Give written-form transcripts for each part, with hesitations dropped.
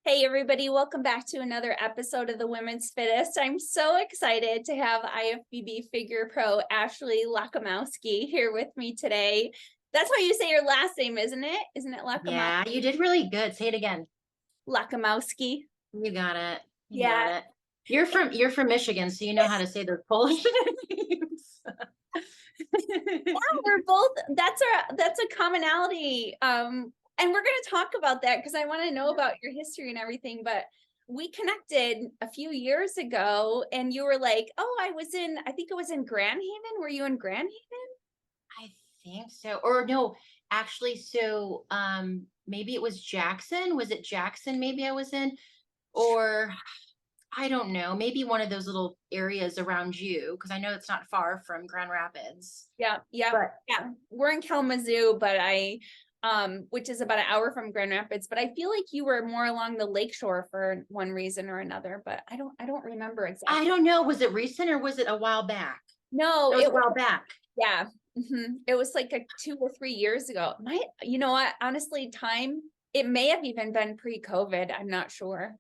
Hey everybody, welcome back to another episode of the Women's Fittest. I'm so excited to have IFBB figure pro Ashley Lakomowski here with me today. That's how you say your last name, isn't it? Isn't it Lakomowski? Yeah, you did really good. Say it again. Lakomowski. You got it. You got Yeah. it. You're from Michigan, so you know how to say those Polish names. We're both that's a commonality. And we're gonna talk about that because I want to know about your history and everything. But we connected a few years ago and you were like, oh, I think it was in Grand Haven. Were you in Grand Haven? I think so. Or no, actually, so maybe it was Jackson. Was it Jackson maybe I was in? Or I don't know, maybe one of those little areas around you, because I know it's not far from Grand Rapids. Yeah, yeah, But yeah. We're in Kalamazoo, but which is about an hour from Grand Rapids. But I feel like you were more along the lakeshore for one reason or another. But I don't remember I exactly. don't know, was it recent or was it a while back? No, It was a while back. yeah. It was like 2 or 3 years ago. You know what? Honestly, it may have even been pre-COVID. I'm not sure.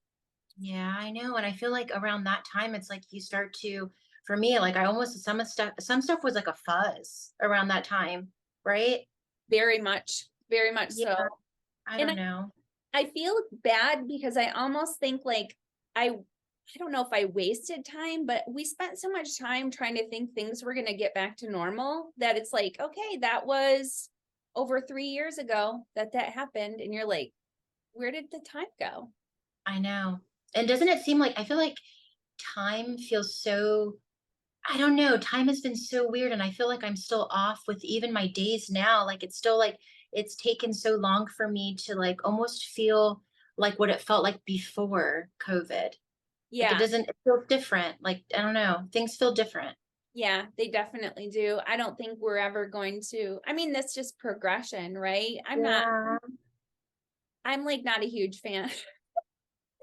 Yeah, I know. And I feel like around that time, it's like you start to, for me, like I almost, some stuff was like a fuzz around that time, right? Very much Yeah, so. I And don't know. I feel bad because I almost think like I don't know if I wasted time, but we spent so much time trying to think things were going to get back to normal that it's like, okay, that was over 3 years ago that happened. And you're like, where did the time go? I know. And doesn't it seem like, I feel like time feels so, I don't know, time has been so weird. And I feel like I'm still off with even my days now. Like it's still like, it's taken so long for me to like almost feel like what it felt like before COVID. Like Yeah. it feels different. Like, I don't know, things feel different. Yeah, they definitely do. I don't think we're ever going to, I mean, that's just progression, right? Yeah. I'm like not a huge fan.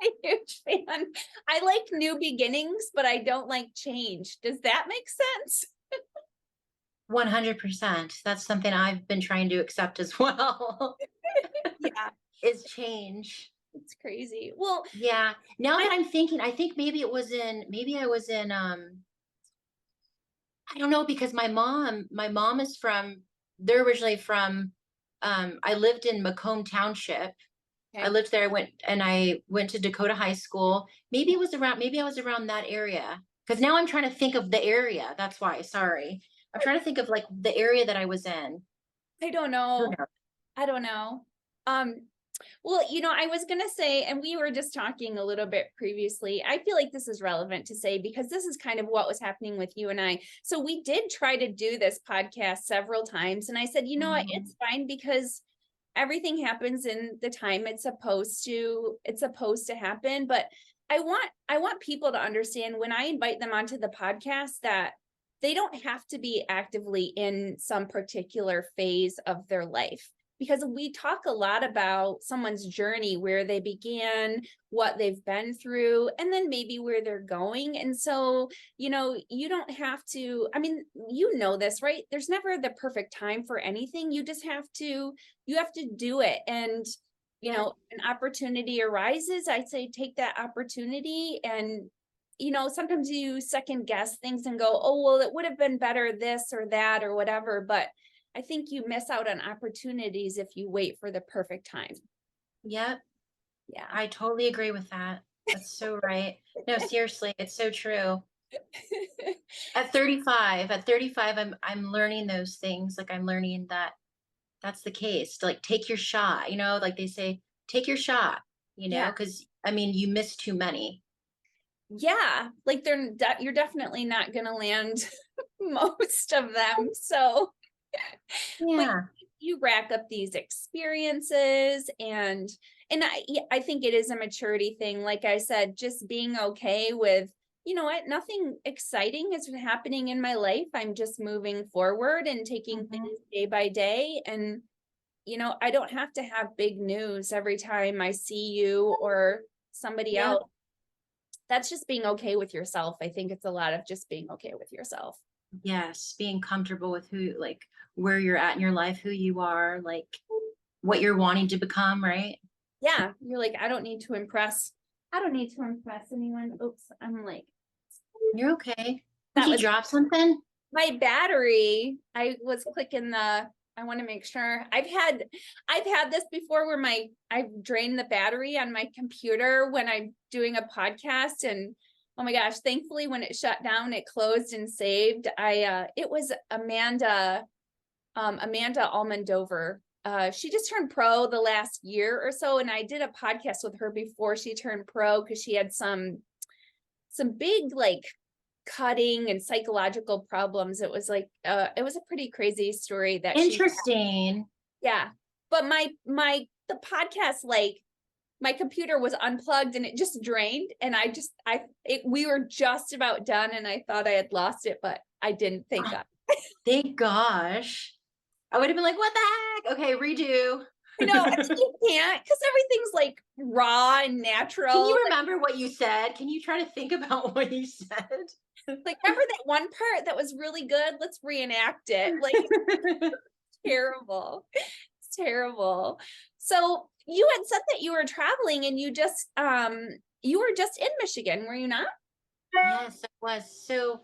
A huge fan. I like new beginnings, but I don't like change. Does that make sense? 100%. That's something I've been trying to accept as well, Yeah, is change. it's crazy. Well, Yeah. Now I that I'm thinking, I think maybe I was in, I don't know, because my mom is from, they're originally from, I lived in Macomb Township. I okay. lived there. I went to Dakota High School. Maybe I was around that area. Because now I'm trying to think of the area. That's why, sorry. I'm trying to think of like the area that I was in. I don't Who know. knows? I don't know. Um, well, I was gonna say, and we were just talking a little bit previously. I feel like this is relevant to say because this is kind of what was happening with you and I. So we did try to do this podcast several times, and I said, you know what, Mhm. it's fine because everything happens in the time it's supposed to happen. But I want people to understand when I invite them onto the podcast that they don't have to be actively in some particular phase of their life, because we talk a lot about someone's journey, where they began, what they've been through, and then maybe where they're going. And so, you don't have to, I mean, this, right? There's never the perfect time for anything. You have to do it. And, Yeah. an opportunity arises, I'd say take that opportunity. And, sometimes you second guess things and go, oh, well, it would have been better this or that or whatever. But I think you miss out on opportunities if you wait for the perfect time. Yep. Yeah. I totally agree with that. That's so right. No, seriously, it's so true. At 35, I'm learning those things. Like I'm learning that that's the case. To like take your shot, like they say, take your shot, Yeah. because I mean, you miss too many. Yeah. Like you're definitely not going to land most of them. So, but Yeah. you rack up these experiences, and I think it is a maturity thing. Like I said, just being okay with, you know what, nothing exciting is happening in my life. I'm just moving forward and taking Hmm. things day by day. And, I don't have to have big news every time I see you or somebody Yep. else. That's just being okay with yourself. I think it's a lot of just being okay with yourself. Yes. Being comfortable with where you're at in your life, who you are, like what you're wanting to become, right? Yeah. You're like, I don't need to impress anyone. Oops. I'm like, You're okay. Did that you was drop something? my battery. I was clicking I want to make sure. I've had this before where I've drained the battery on my computer when I'm doing a podcast, and oh my gosh, thankfully when it shut down, it closed and saved. It was Amanda Almondover. She just turned pro the last year or so, and I did a podcast with her before she turned pro because she had some big like cutting and psychological problems. It was like it was a pretty crazy story that Interesting. yeah. But the podcast, like my computer was unplugged and it just drained, and we were just about done, and I thought I had lost it, but I didn't. Thank God. Thank gosh. I would have been like, what the heck? Okay, redo. I know, I mean, you can't, because everything's like raw and natural. Can you remember what you said? Can you try to think about what you said? Like, remember that one part that was really good? Let's reenact it. Like, terrible. It's terrible. So you had said that you were traveling, and you were just in Michigan, were you not? Yes, it was. So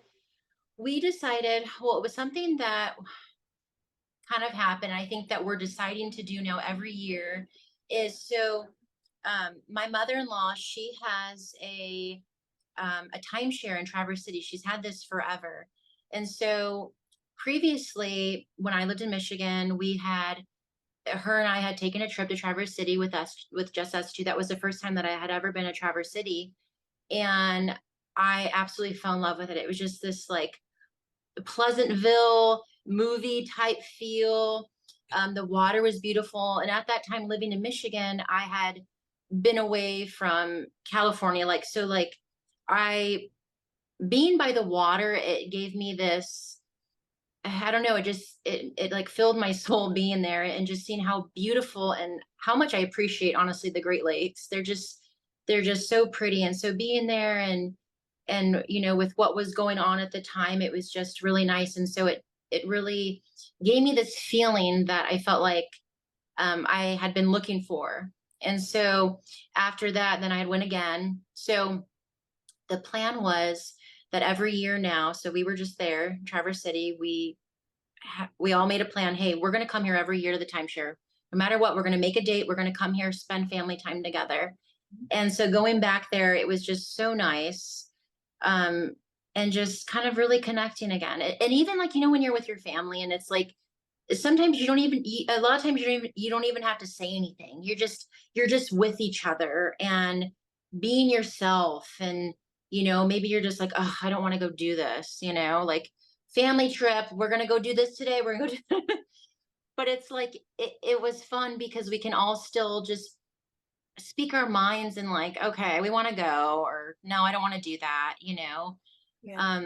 we decided, well, it was something that kind of happened. I think that we're deciding to do now every year is my mother-in-law, she has a timeshare in Traverse City. She's had this forever. And so previously, when I lived in Michigan, her and I had taken a trip to Traverse City with just us two. That was the first time that I had ever been to Traverse City. And I absolutely fell in love with it. It was just this like Pleasantville movie type feel. The water was beautiful. And at that time, living in Michigan, I had been away from California. Being by the water, it gave me this, I don't know, it like filled my soul being there, and just seeing how beautiful and how much I appreciate, honestly, the Great Lakes. They're just so pretty. And so being there and with what was going on at the time, it was just really nice. And so it really gave me this feeling that I felt like I had been looking for. And so after that, then I went again. So the plan was that every year now, so we were just there, Traverse City, we all made a plan. Hey, we're going to come here every year to the timeshare. No matter what, we're going to make a date. We're going to come here, spend family time together. And so going back there, it was just so nice. And just kind of really connecting again. And even like, when you're with your family, and it's like, sometimes you don't even eat, a lot of times you don't even have to say anything. You're just with each other and being yourself. And, maybe you're just like, oh, I don't want to go do this, like family trip. We're going to go do this today. We're going to go do but it's like, it was fun because we can all still just speak our minds and like, okay, we want to go, or no, I don't want to do that, Yeah.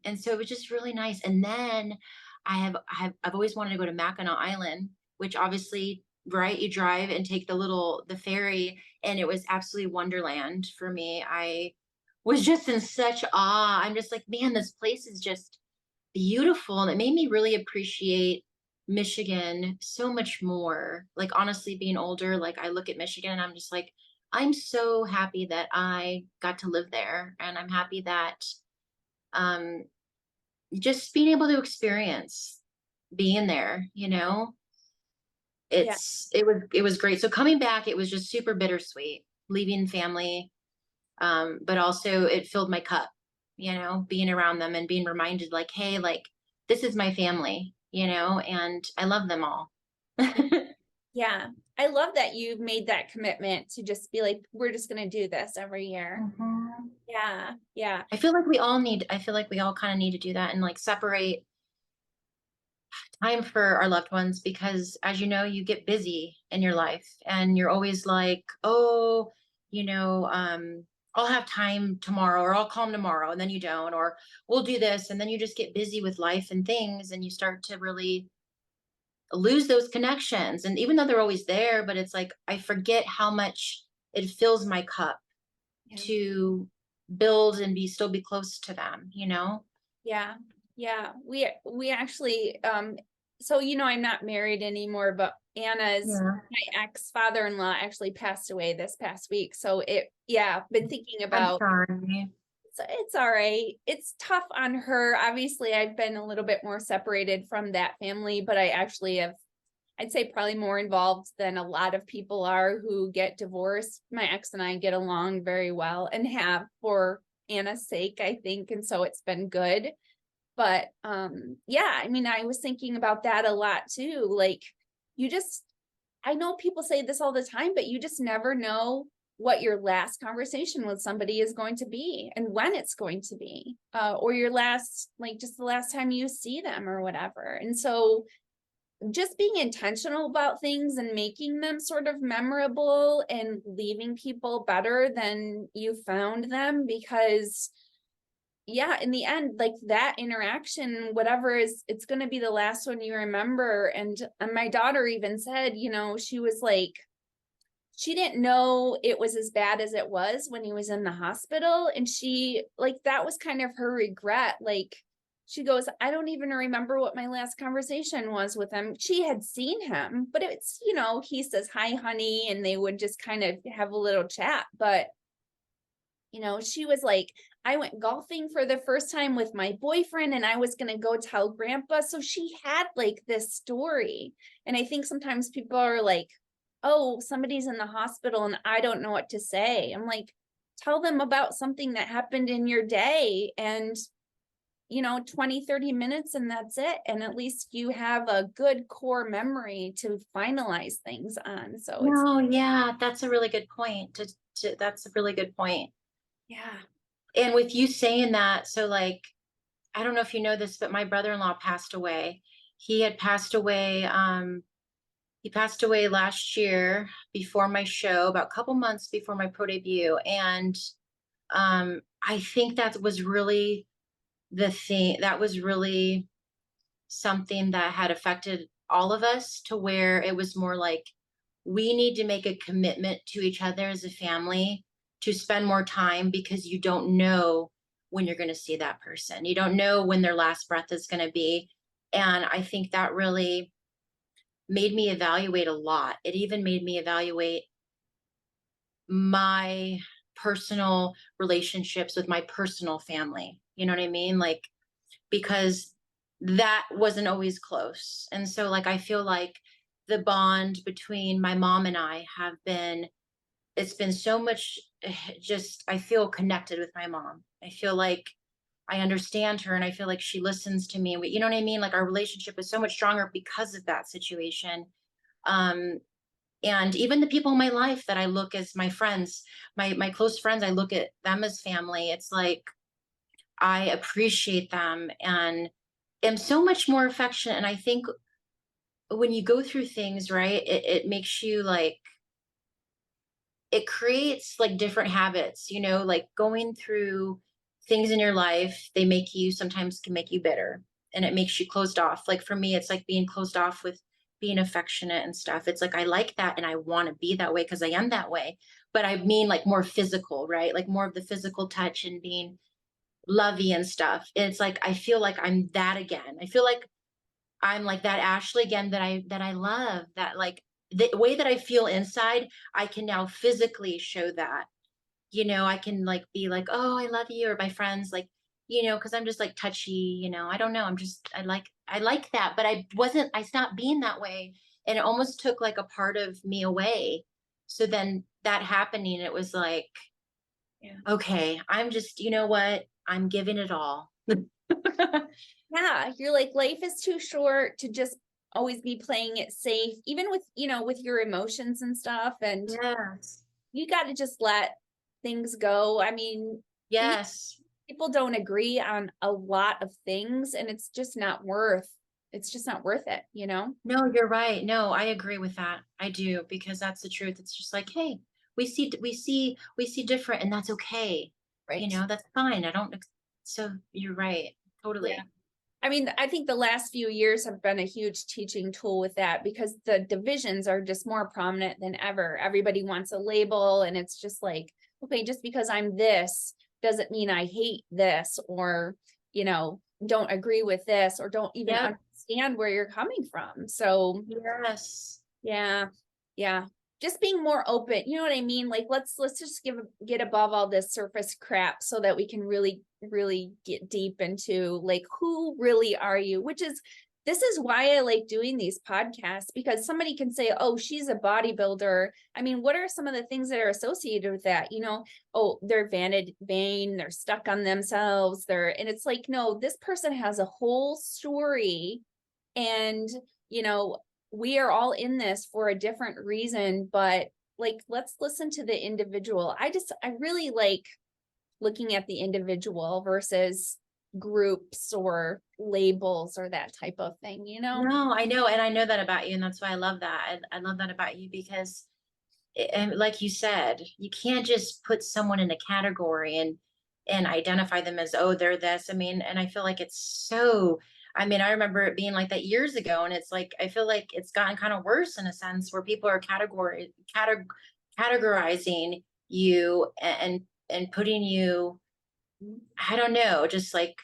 And so it was just really nice. And then I've always wanted to go to Mackinac Island, which obviously, right, you drive and take the ferry, and it was absolutely wonderland for me. I was just in such awe. I'm just like, man, this place is just beautiful. And it made me really appreciate Michigan so much more. Like, honestly, being older, like I look at Michigan and I'm just like, I'm so happy that I got to live there. And I'm happy that um just being able to experience being there, Yeah. it was great. So coming back, it was just super bittersweet, leaving family. But also it filled my cup, being around them and being reminded like, hey, like this is my family, and I love them all. Yeah. I love that you made that commitment to just be like, we're just going to do this every year. Mhm. Yeah. Yeah. I feel like we all kind of need to do that and like separate time for our loved ones, because as you know, you get busy in your life and you're always like, oh, I'll have time tomorrow, or I'll call them tomorrow, and then you don't, or we'll do this, and then you just get busy with life and things, and you start to really lose those connections. And even though they're always there, but it's like I forget how much it fills my cup Yeah. to build and still be close to them, Yeah. Yeah. We actually, so, I'm not married anymore, but Anna's, Yeah. my ex-father-in-law actually passed away this past week. So been thinking I'm about, sorry. it's all right. It's tough on her. Obviously, I've been a little bit more separated from that family, but I actually have, I'd say, probably more involved than a lot of people are who get divorced. My ex and I get along very well and have for Anna's sake, I think. And so it's been good. But yeah, I mean, I was thinking about that a lot too. Like, you just, I know people say this all the time, but you just never know what your last conversation with somebody is going to be and when it's going to be, or your last, like, just the last time you see them or whatever. And so just being intentional about things and making them sort of memorable and leaving people better than you found them, because yeah, in the end, like, that interaction, whatever is, it's going to be the last one you remember. And my daughter even said, she was like, she didn't know it was as bad as it was when he was in the hospital. And she, like, that was kind of her regret. Like, she goes, I don't even remember what my last conversation was with him. She had seen him, but it's, he says, hi, honey. And they would just kind of have a little chat. But she was like, I went golfing for the first time with my boyfriend and I was going to go tell grandpa. So she had like this story. And I think sometimes people are like, oh, somebody's in the hospital and I don't know what to say. I'm like, tell them about something that happened in your day and, 20, 30 minutes and that's it. And at least you have a good core memory to finalize things on. So it's, No, yeah, that's a really good point. That's a really good point. yeah. And with you saying that, so like, I don't know if you know this, but my brother-in-law passed away. He had passed away. He passed away last year before my show, about a couple months before my pro debut. And I think that was really the thing. That was really something that had affected all of us, to where it was more like, we need to make a commitment to each other as a family to spend more time, because you don't know when you're going to see that person. You don't know when their last breath is going to be. And I think that really made me evaluate a lot. It even made me evaluate my personal relationships with my personal family. You know what I mean? Like, because that wasn't always close. And so, like, I feel like the bond between my mom and I have been, it's been so much, just, I feel connected with my mom. I feel like I understand her and I feel like she listens to me. You know what I mean? Like, our relationship is so much stronger because of that situation. Um, and even the people in my life that I look as my friends, my close friends, I look at them as family. It's like, I appreciate them and am so much more affectionate. And I think when you go through things, right, it makes you like, it creates like different habits, like going through things in your life, they make you, sometimes can make you bitter, and it makes you closed off. Like for me, it's like being closed off with being affectionate and stuff. It's like, I like that and I want to be that way because I am that way. But I mean, like, more physical, right? Like more of the physical touch and being lovey and stuff. And it's like, I feel like I'm that again. I feel like I'm like that Ashley again, that I love, that like the way that I feel inside, I can now physically show that. I can like be like, "Oh, I love you," or my friends like, because I'm just like touchy, I don't know. I like that, but I stopped being that way. And it almost took like a part of me away. So then that happening, it was like, Yeah. okay, I'm just, you know what? I'm giving it all. Yeah, you're like, life is too short to just always be playing it safe, even with, with your emotions and stuff. And Yes. you got to just let things go. I mean, Yes. people don't agree on a lot of things, and it's just not worth it. No, you're right. No, I agree with that. I do, because that's the truth. It's just like, hey, we see different, and that's okay. Right. That's fine. So you're right. Yeah. Totally. I mean, I think the last few years have been a huge teaching tool with that, because the divisions are just more prominent than ever. Everybody wants a label, and it's just like, okay, just because I'm this doesn't mean I hate this, or, don't agree with this or don't even Yep. understand where you're coming from. So Yes. yeah. Yeah. Just being more open. You know what I mean? Like let's just get above all this surface crap so that we can really get deep into like who really are you? This is why I like doing these podcasts, because somebody can say, "Oh, she's a bodybuilder." I mean, what are some of the things that are associated with that? Oh, they're vain, they're stuck on themselves, and it's like, no, this person has a whole story, and you know, we are all in this for a different reason, but like let's listen to the individual. I really like looking at the individual versus groups or labels or that type of thing. No, I know. And I know that about you. And that's why I love that. I love that about you because, and like you said, you can't just put someone in a category and identify them as, oh, they're this. I mean, and I feel like it's so, I mean, I remember it being like that years ago. And it's like, I feel like it's gotten kind of worse in a sense where people are categorizing you and putting you, I don't know, just like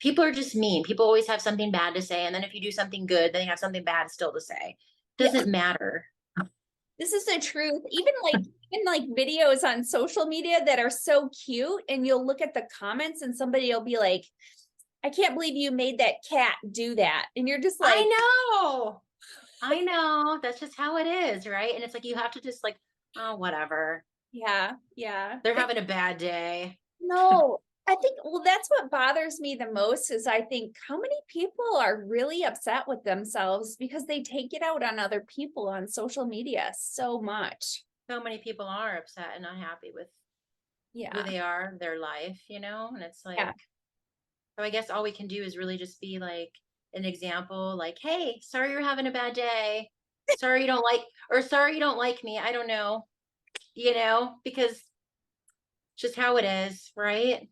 people are just mean. People always have something bad to say. And then if you do something good, then you have something bad still to say. Yeah, Doesn't matter. this is the truth. Even like videos on social media that are so cute, and you'll look at the comments and somebody will be like, I can't believe you made that cat do that. And you're just like, I know. I know. That's just how it is, right? And it's like you have to just like, oh, whatever. yeah, yeah. They're having a bad day. No, I think, well, that's what bothers me the most is I think how many people are really upset with themselves because they take it out on other people on social media so much. So many people are upset and unhappy with who Yeah. they are, their life, and it's Yeah. like, so I guess all we can do is really just be like an example, like, hey, sorry you're having a bad day. Sorry you don't like, or sorry you don't like me. I don't know, because it's just how it is, right?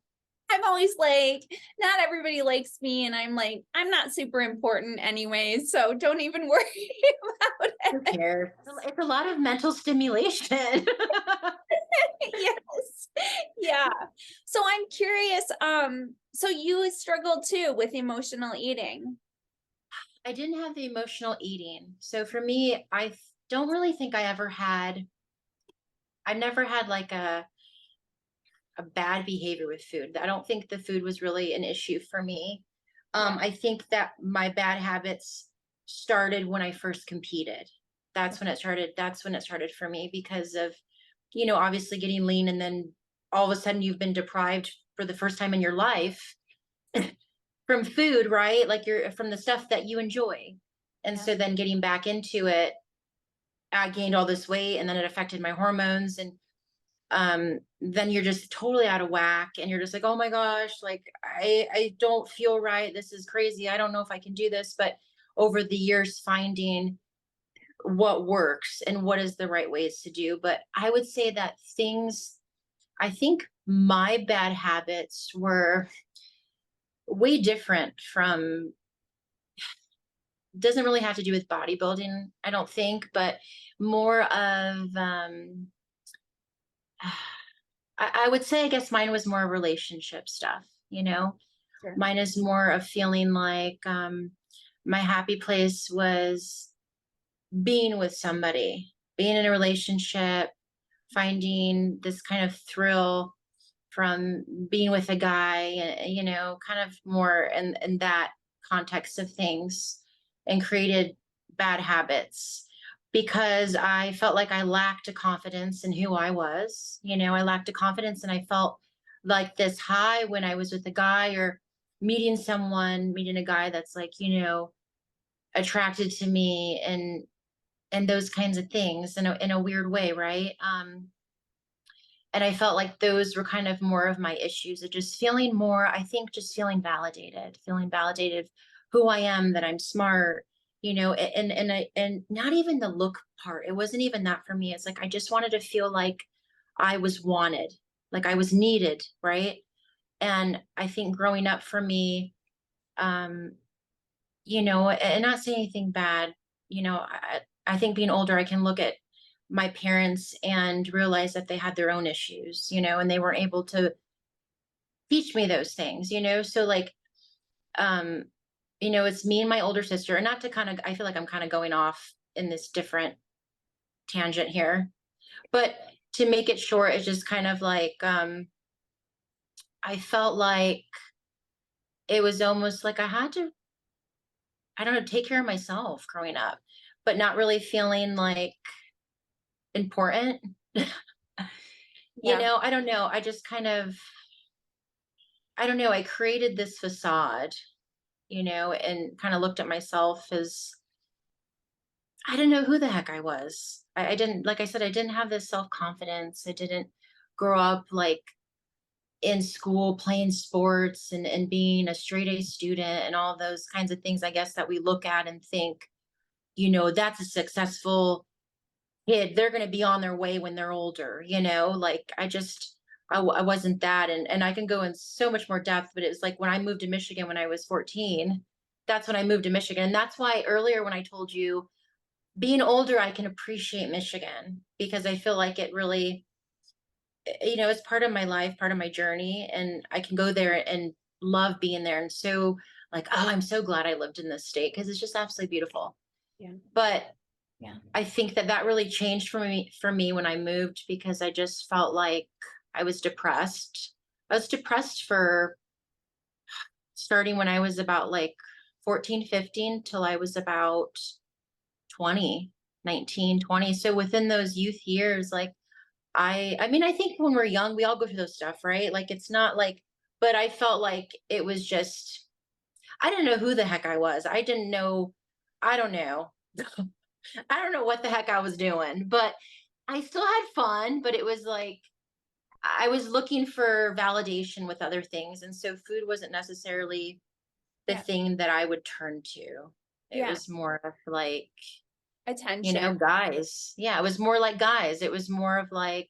I'm always like, not everybody likes me. And I'm like, I'm not super important anyway. So don't even worry about Who it. cares? It's a lot of mental stimulation. Yes. Yeah. So I'm curious. So you struggled too with emotional eating. I didn't have the emotional eating. So for me, don't really think I never had like a bad behavior with food. I don't think the food was really an issue for me. Yeah. I think that my bad habits started when I first competed. That's when it started for me because of, obviously getting lean and then all of a sudden you've been deprived for the first time in your life from food, right? Like you're from the stuff that you enjoy. And Yeah. so then getting back into it, I gained all this weight and then it affected my hormones and then you're just totally out of whack and you're just like, oh my gosh, like I don't feel right. This is crazy. I don't know if I can do this. But over the years, finding what works and what is the right ways to do. But I would say that I think my bad habits were way different from, doesn't really have to do with bodybuilding, I don't think, but more of, I would say, I guess mine was more relationship stuff. Sure. Mine is more of feeling like my happy place was being with somebody, being in a relationship, finding this kind of thrill from being with a guy, kind of more in that context of things, and created bad habits because I felt like I lacked a confidence in who I was. I lacked a confidence and I felt like this high when I was with a guy or meeting a guy that's like, attracted to me and those kinds of things in a weird way, right? And I felt like those were kind of more of my issues of just feeling more, I think just feeling validated who I am, that I'm smart, and not even the look part. It wasn't even that for me. It's like I just wanted to feel like I was wanted, like I was needed, right? And I think growing up for me, um, and not saying anything bad, I think being older, I can look at my parents and realize that they had their own issues, and they weren't able to teach me those things. So like um, you know, it's me and my older sister, and not to kind of, I feel like I'm kind of going off in this different tangent here, but to make it short, it's just kind of like, I felt like it was almost like I had to, I don't know, take care of myself growing up, but not really feeling like important. You Yeah. know, I don't know. I just kind of, I don't know. I created this facade, you know, and kind of looked at myself as, I didn't know who the heck I was. I didn't, like I said, I didn't have this self confidence. I didn't grow up like in school playing sports and being a straight A student and all those kinds of things, I guess, that we look at and think, you know, that's a successful kid. They're going to be on their way when they're older, you know, like I just, I wasn't that. And I can go in so much more depth, but it was like when I moved to Michigan when I was 14, that's when I moved to Michigan. And that's why earlier when I told you, being older, I can appreciate Michigan because I feel like it really, you know, it's part of my life, part of my journey. And I can go there and love being there. And so, like, oh, I'm so glad I lived in this state because it's just absolutely beautiful. Yeah. But Yeah. I think that that really changed for me when I moved because I just felt like I was depressed. I was depressed for starting when I was about like 14, 15 till I was about 20, 19, 20. So within those youth years, like I mean, I think when we're young, we all go through those stuff, right? Like it's not like, but I felt like it was just, I didn't know who the heck I was. I didn't know, I don't know. I don't know what the heck I was doing, but I still had fun, but it was like I was looking for validation with other things. And so food wasn't necessarily the Yeah. thing that I would turn to. It Yeah. was more like, you Attention. know, guys. Yeah, it was more like guys. It was more of like,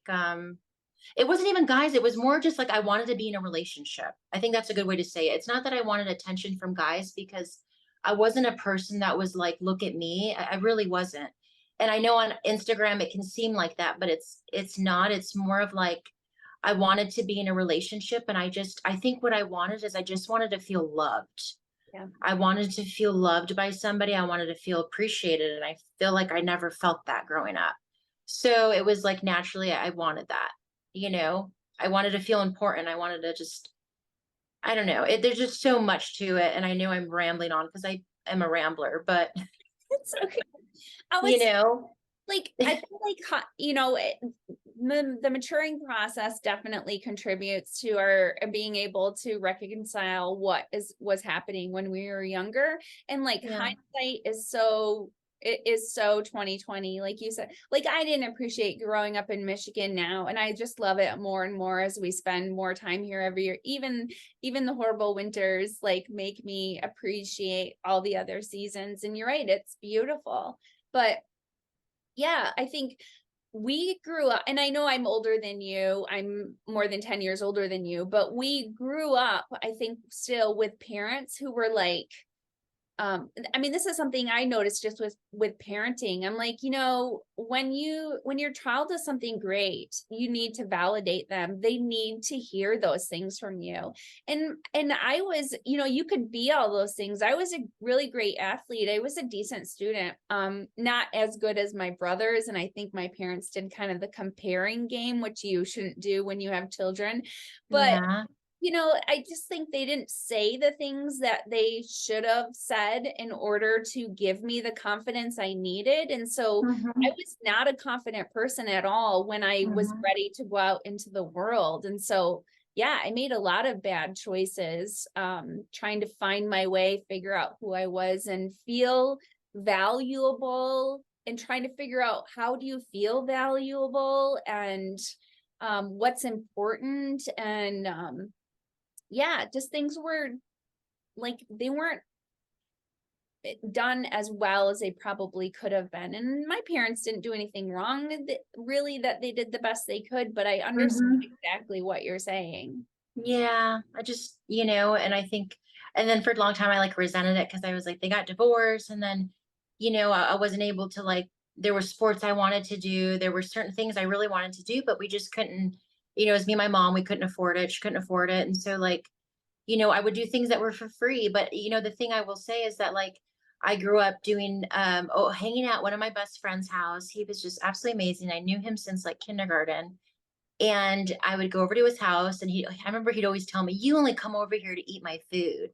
it wasn't even guys. It was more just like I wanted to be in a relationship. I think that's a good way to say it. It's not that I wanted attention from guys because I wasn't a person that was like, look at me. I really wasn't. And I know on Instagram it can seem like that, but it's not. It's more of like I wanted to be in a relationship and I think what I wanted is I just wanted to feel loved. Yeah. I wanted to feel loved by somebody. I wanted to feel appreciated. And I feel like I never felt that growing up. So it was like naturally I wanted that, you know, I wanted to feel important. I wanted to just, I don't know. There's just so much to it. And I know I'm rambling on because I am a rambler, but It's okay. I you was know, like, I feel like, the maturing process definitely contributes to our being able to reconcile what was happening when we were younger. And like yeah. hindsight is so, it is so 2020, like you said. Like I didn't appreciate growing up in Michigan now, and I just love it more and more as we spend more time here every year. Even the horrible winters like make me appreciate all the other seasons. And you're right, it's beautiful. But yeah, I think we grew up, and I know I'm older than you. I'm more than 10 years older than you, but we grew up, I think, still with parents who were like, I mean, this is something I noticed just with parenting. I'm like, when your child does something great, you need to validate them. They need to hear those things from you. And I was, you could be all those things. I was a really great athlete. I was a decent student. Not as good as my brothers, and I think my parents did kind of the comparing game, which you shouldn't do when you have children. But Yeah. I just think they didn't say the things that they should have said in order to give me the confidence I needed. And so I Hmm. was not a confident person at all when I was Hmm. ready to go out into the world. And so, yeah, I made a lot of bad choices, trying to find my way, figure out who I was, and feel valuable, and trying to figure out how do you feel valuable, and what's important. And yeah, just things were like they weren't done as well as they probably could have been. And my parents didn't do anything wrong, really, that they did the best they could, but I understand Hmm. exactly what you're saying. Yeah. I just, you know, and I think, and then for a long time, I like resented it because I was like, they got divorced. And then, you know, I wasn't able to like, there were sports I wanted to do. There were certain things I really wanted to do, but we just couldn't, you know, it was me and my mom, we couldn't afford it. She couldn't afford it. And so like, I would do things that were for free. But, the thing I will say is that, like, I grew up doing, hanging out at one of my best friend's house. He was just absolutely amazing. I knew him since like kindergarten. And I would go over to his house, and I remember he'd always tell me, "You only come over here to eat my food."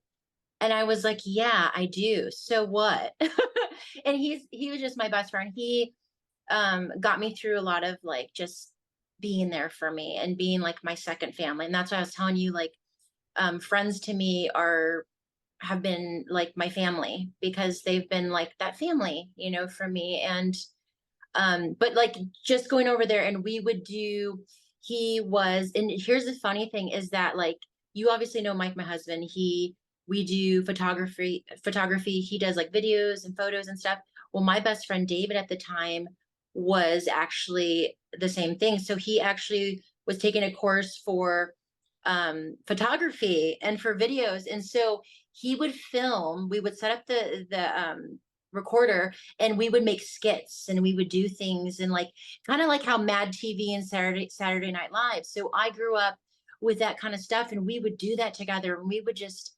And I was like, "Yeah, I do. So what?" And he was just my best friend. He got me through a lot of, like, just being there for me and being like my second family. And that's why I was telling you, like, friends to me have been like my family, because they've been like that family, for me. And but like, just going over there, and we would do he was and here's the funny thing is that, like, you obviously know Mike, my husband. We do photography. He does like videos and photos and stuff. Well, my best friend David at the time was actually the same thing. So he actually was taking a course for photography and for videos. And so he would film, we would set up the recorder, and we would make skits, and we would do things, and like, kind of like how Mad TV and Saturday Night Live. So I grew up with that kind of stuff, and we would do that together, and we would just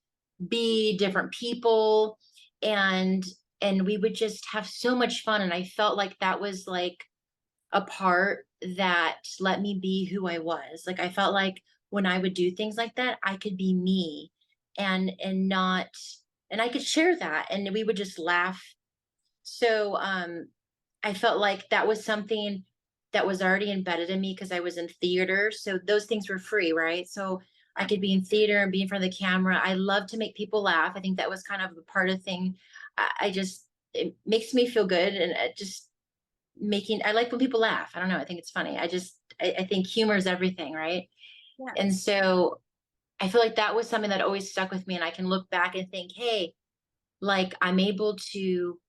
be different people, and we would just have so much fun. And I felt like that was like a part that let me be who I was. Like, I felt like when I would do things like that, I could be me, not, and I could share that, and we would just laugh. So I felt like that was something that was already embedded in me, because I was in theater. So those things were free, right? So I could be in theater and be in front of the camera. I love to make people laugh. I think that was kind of a part of thing. I just, it makes me feel good. And it just I like when people laugh. I don't know. I think it's funny. I think humor is everything, right? Yeah. And so I feel like that was something that always stuck with me. And I can look back and think, hey, like, I'm able to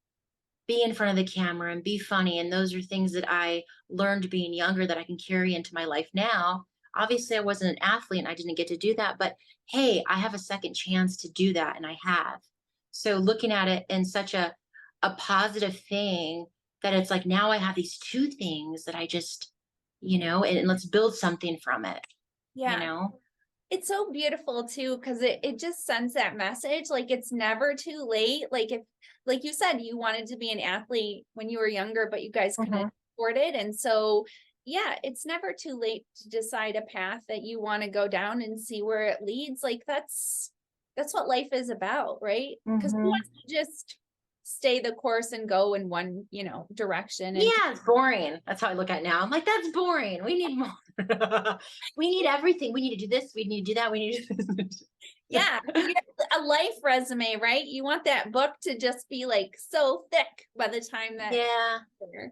be in front of the camera and be funny. And those are things that I learned being younger that I can carry into my life now. Obviously, I wasn't an athlete and I didn't get to do that, but hey, I have a second chance to do that, and I have. So looking at it in such a positive thing, that it's like, now I have these two things that I just, and let's build something from it, you Yeah. know? It's so beautiful too, because it just sends that message, like it's never too late. Like, if, like you said, you wanted to be an athlete when you were younger, but you guys couldn't Mhm. afford it. And so, yeah, it's never too late to decide a path that you want to go down and see where it leads. Like, that's what life is about, right? Because who Mhm. wants to just stay the course and go in one, direction and Yeah, it's boring. That's how I look at it now. I'm like, that's boring. We need more. We need everything. We need to do this. We need to do that. We need to do this. yeah, you get a life resume, right? You want that book to just be like so thick by the time that, Yeah,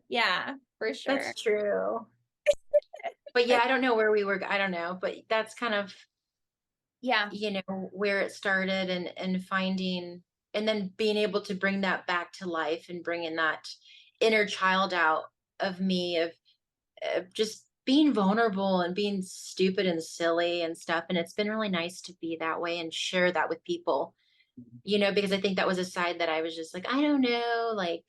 yeah, for that's sure. true. But yeah, But I don't know where we were. I don't know, but that's kind of, yeah, where it started, and finding, and then being able to bring that back to life, and bringing that inner child out of me, of just being vulnerable and being stupid and silly and stuff. And it's been really nice to be that way and share that with people, because I think that was a side that I was just like, I don't know, like,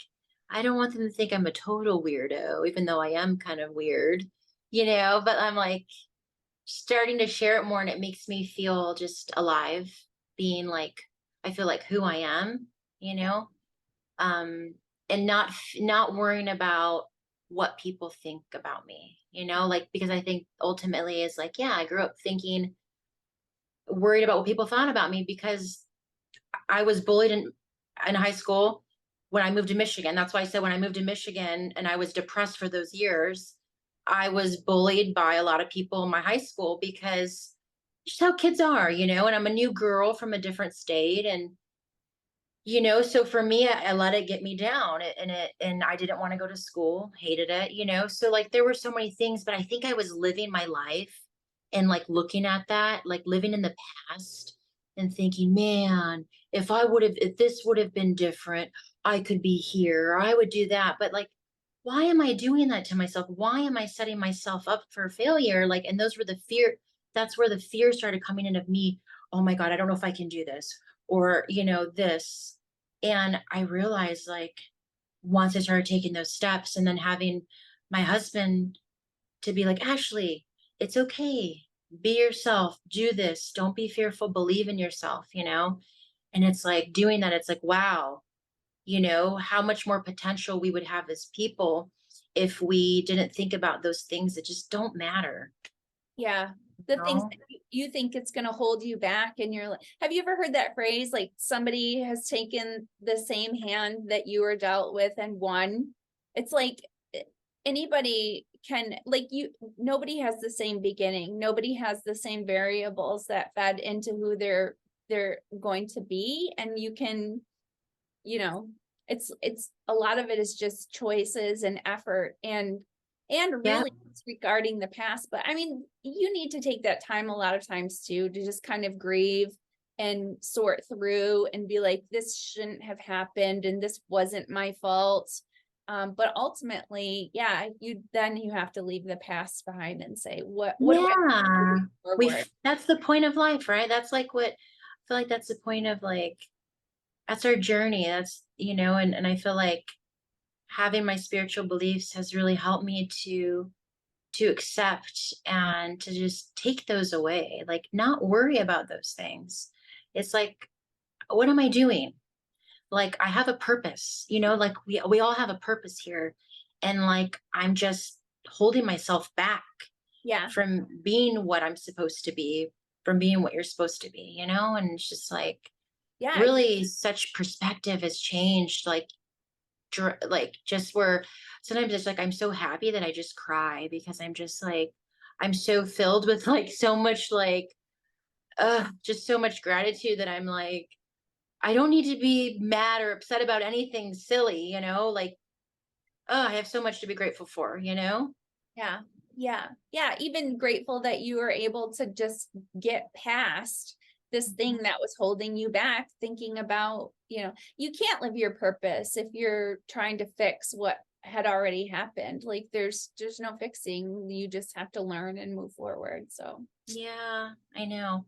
I don't want them to think I'm a total weirdo, even though I am kind of weird, but I'm like starting to share it more, and it makes me feel just alive, being like, I feel like who I am, you know, um, and not worrying about what people think about me, like, because I think ultimately is like, yeah, I grew up thinking, worried about what people thought about me, because I was bullied in high school when I moved to Michigan. That's why I said, when I moved to Michigan and I was depressed for those years, I was bullied by a lot of people in my high school, because just how kids are, and I'm a new girl from a different state. And, so for me, I let it get me down, and I didn't want to go to school, hated it, so like there were so many things, but I think I was living my life, and like looking at that, like living in the past, and thinking, man, if this would have been different, I could be here, or I would do that. But like, why am I doing that to myself? Why am I setting myself up for failure? Like, and that's where the fear started coming in of me. Oh my God, I don't know if I can do this, or, this. And I realized, like, once I started taking those steps, and then having my husband to be like, Ashley, it's okay. be yourself, do this, don't be fearful, believe in yourself, you know? And it's like doing that, it's like, wow, you know, how much more potential we would have as people if we didn't think about those things that just don't matter. Yeah. You The things know? that you think it's going to hold you back, and you're like, have you ever heard that phrase? Like somebody has taken the same hand that you were dealt with and won. It's like anybody can, like, nobody has the same beginning. Nobody has the same variables that fed into who they're going to be. And you can, you know, it's a lot of it is just choices and effort and Yeah. really regarding the past. But I mean, you need to take that time a lot of times too, to just kind of grieve and sort through and be like, this shouldn't have happened and this wasn't my fault. But ultimately, yeah, you have to leave the past behind and say, what do I Yeah. do forward? That's the point of life, right? That's like what I feel like that's the point of like, that's our journey. That's, you know, and I feel like having my spiritual beliefs has really helped me to accept and to just take those away, like not worry about those things. It's like, what am I doing? Like I have a purpose, you know, like we all have a purpose here. And like I'm just holding myself back Yeah, from being what I'm supposed to be, from being what you're supposed to be, you know? And it's just like yeah, really such perspective has changed, like just where sometimes it's like I'm so happy that I just cry because I'm just like I'm so filled with like so much like just so much gratitude that I'm like I don't need to be mad or upset about anything silly, you know? Like, oh, I have so much to be grateful for, you know? yeah, yeah. Even grateful that you were able to just get past this thing Mhm. that was holding you back, thinking about, you can't live your purpose if you're trying to fix what had already happened. Like there's no fixing. You just have to learn and move forward. So Yeah, I know.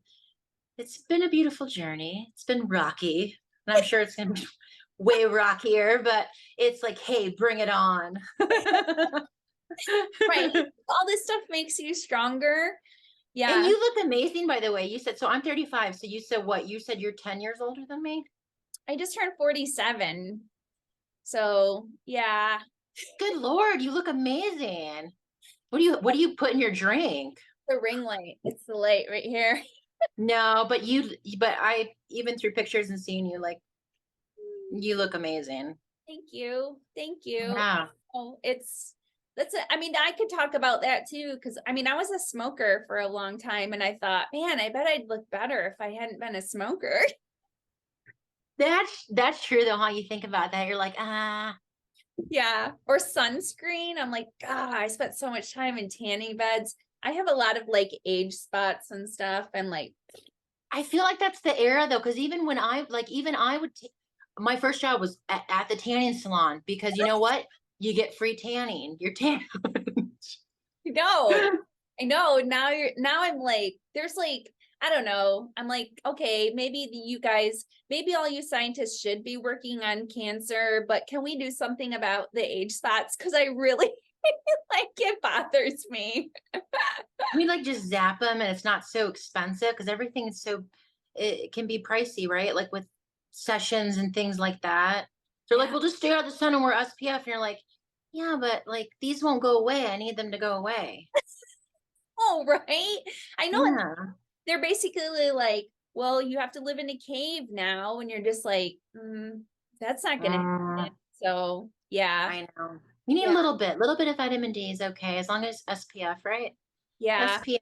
It's been a beautiful journey. It's been rocky, and I'm sure it's going to be way rockier, but it's like, hey, bring it on. right. All this stuff makes you stronger. And Yeah. you look amazing, by the way. You said, so I'm 35. So you said what? You said you're 10 years older than me? I just turned 47. So yeah. Good Lord, you look amazing. What do you put in your drink? The ring light. It's the light right here. No, but I, even through pictures and seeing you, like, you look amazing. Thank you. Thank you. Yeah. Oh, I mean, I could talk about that too, because I mean, I was a smoker for a long time and I thought, man, I bet I'd look better if I hadn't been a smoker. That's true though, how you think about that. You're like, Yeah. Or sunscreen. I'm like, God, I spent so much time in tanning beds. I have a lot of like age spots and stuff. And like, I feel like that's the era though, because even when I like, even I would, my first job was at the tanning salon because you know what? You get free tanning. You're tan. no, I know. Now I'm like, there's like, I don't know. I'm like, okay, maybe all you scientists should be working on cancer, but can we do something about the age spots? Because I really like it bothers me. We like just zap them and it's not so expensive because everything is so, it can be pricey, right? Like with sessions and things like that. They're like, Yeah. we'll just stay out of the sun and wear SPF. And you're like, yeah, but like these won't go away. I need them to go away. Oh, right. I know. And Yeah. they're basically like, well, you have to live in a cave now. And you're just like, that's not going to Mm, happen. So, yeah. I know. You need a Yeah. little bit of vitamin D is okay as long as SPF, right? Yeah. SPF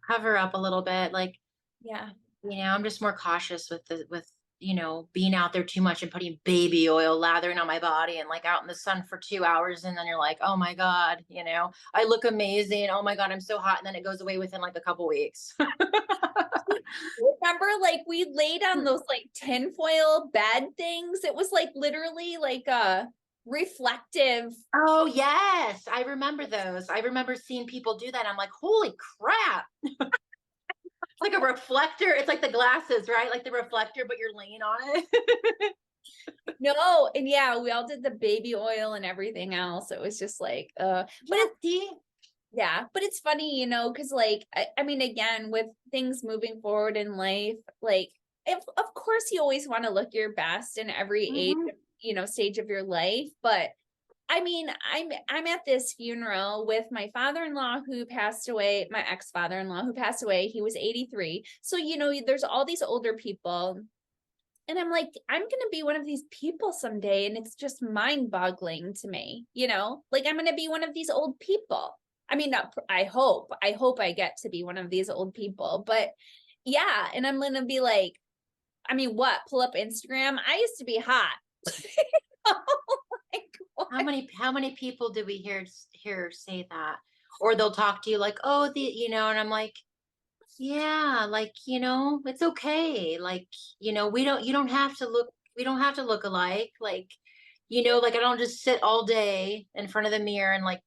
cover up a little bit. Like, Yeah. you know, I'm just more cautious with you know, being out there too much and putting baby oil lathering on my body and like out in the sun for 2 hours and then you're like, oh my God, you know, I look amazing. Oh my God, I'm so hot. And then it goes away within like a couple weeks. Remember, like we laid on those like tinfoil bed things. It was like literally like a reflective. Oh yes, I remember those. I remember seeing people do that. I'm like, holy crap. It's like a reflector. It's like the glasses, right? Like the reflector, but you're laying on it. No, and yeah, we all did the baby oil and everything else. It was just like, but Yeah, it's see? Yeah, but it's funny, because like I mean, again, with things moving forward in life, like if of course you always want to look your best in every age, Mhm. stage of your life, but I mean, I'm at this funeral with my father-in-law who passed away, my ex-father-in-law who passed away. He was 83. So, there's all these older people. And I'm like, I'm going to be one of these people someday. And it's just mind boggling to me, like I'm going to be one of these old people. I mean, not, I hope I get to be one of these old people, but yeah. And I'm going to be like, I mean, what? Pull up Instagram. I used to be hot. Like, what? How many people do we hear say that? Or they'll talk to you like, oh, and I'm like, yeah, like, it's okay. Like, we don't have to look alike. Like, like I don't just sit all day in front of the mirror and like,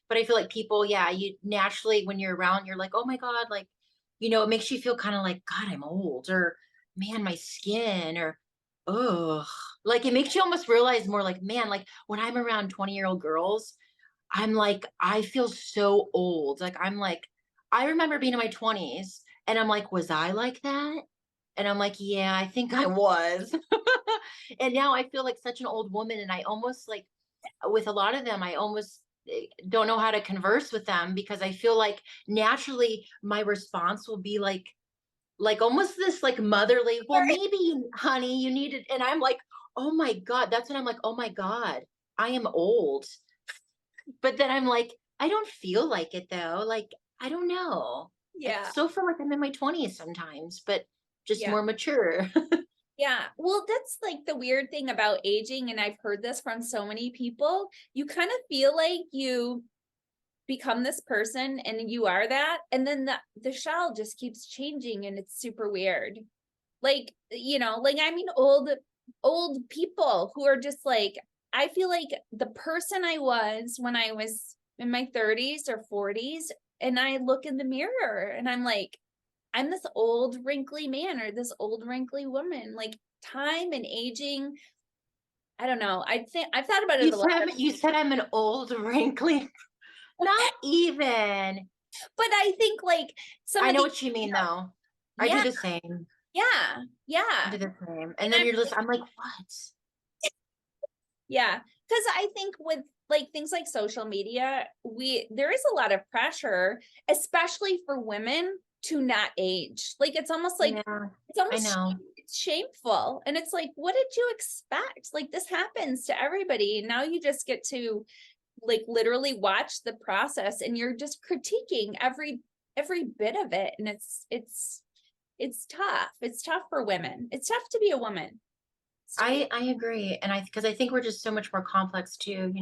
but I feel like people, yeah, you naturally, when you're around, you're like, oh my God, like, it makes you feel kind of like, God, I'm old, or man, my skin, or, oh, like it makes you almost realize more like, man, like when I'm around 20-year-old girls, I'm like, I feel so old. Like, I'm like, I remember being in my 20s and I'm like, was I like that? And I'm like, yeah, I think I was. And now I feel like such an old woman. And I almost like, with a lot of them, I almost don't know how to converse with them because I feel like naturally my response will be like almost this like motherly, well, maybe honey, you need it. And I'm like, oh my God, that's when I'm like, oh my God, I am old. But then I'm like, I don't feel like it though. Like, I don't know. I Yeah. still feel like I'm in my 20s sometimes, but just Yeah. more mature. Yeah. Well, that's like the weird thing about aging. And I've heard this from so many people. You kind of feel like you become this person and you are that. And then the shell just keeps changing and it's super weird. Like, like I mean, old people who are just like, I feel like the person I was when I was in my 30s or 40s, and I look in the mirror and I'm like, I'm this old wrinkly man or this old wrinkly woman. Like time and aging, I don't know. I think I've thought about it a lot, You said I'm an old, wrinkly, not even. but I think like some I of know these, what you mean though. I do yeah, the same. yeah, I yeah. do the same. And And then I'm like, what? yeah, because I think with like things like social media, there is a lot of pressure, especially for women to not age. Like Yeah, it's I almost know. it's shameful. And it's like, what did you expect? Like this happens to everybody. Now you just get to like literally watch the process and you're just critiquing every bit of it. And it's tough. It's tough for women. It's tough to be a woman. It's tough. I agree. And because I think we're just so much more complex too,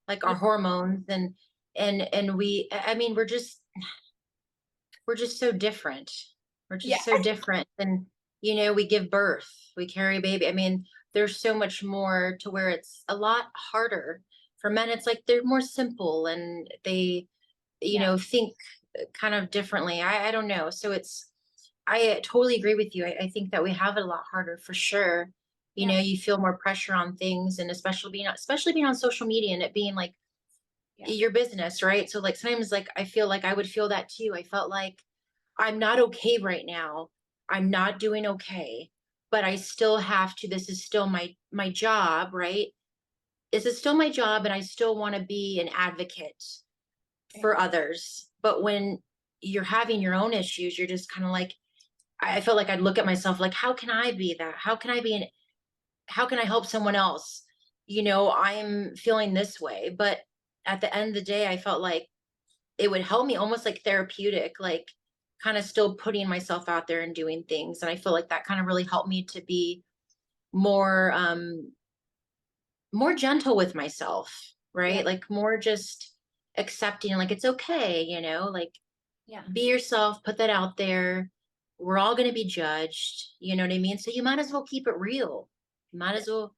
like our Yeah. hormones and I mean, we're just so different. We're Yeah. just so different. And, we give birth, we carry a baby. I mean, there's so much more to where it's a lot harder. For men, it's like they're more simple and they, Yeah. think kind of differently. I don't know. So I totally agree with you. I think that we have it a lot harder for sure. Yeah. You feel more pressure on things and especially being on social media and it being like Yeah. your business, right? So like sometimes like I feel like I would feel that too. I felt like I'm not okay right now. I'm not doing okay, but I still have to. This is still my job, right? This is still my job, and I still want to be an advocate Yeah. for others. But when you're having your own issues, you're just kind of like, I felt like I'd look at myself like, how can I be that? How can I be an? How can I help someone else? I'm feeling this way, but at the end of the day, I felt like it would help me almost like therapeutic, like kind of still putting myself out there and doing things. And I feel like that kind of really helped me to be more more gentle with myself, Yeah. right? Like more just accepting, like it's okay, like Yeah. be yourself, put that out there. We're all going to be judged, you know what I mean? So you might as well keep it real. You might as well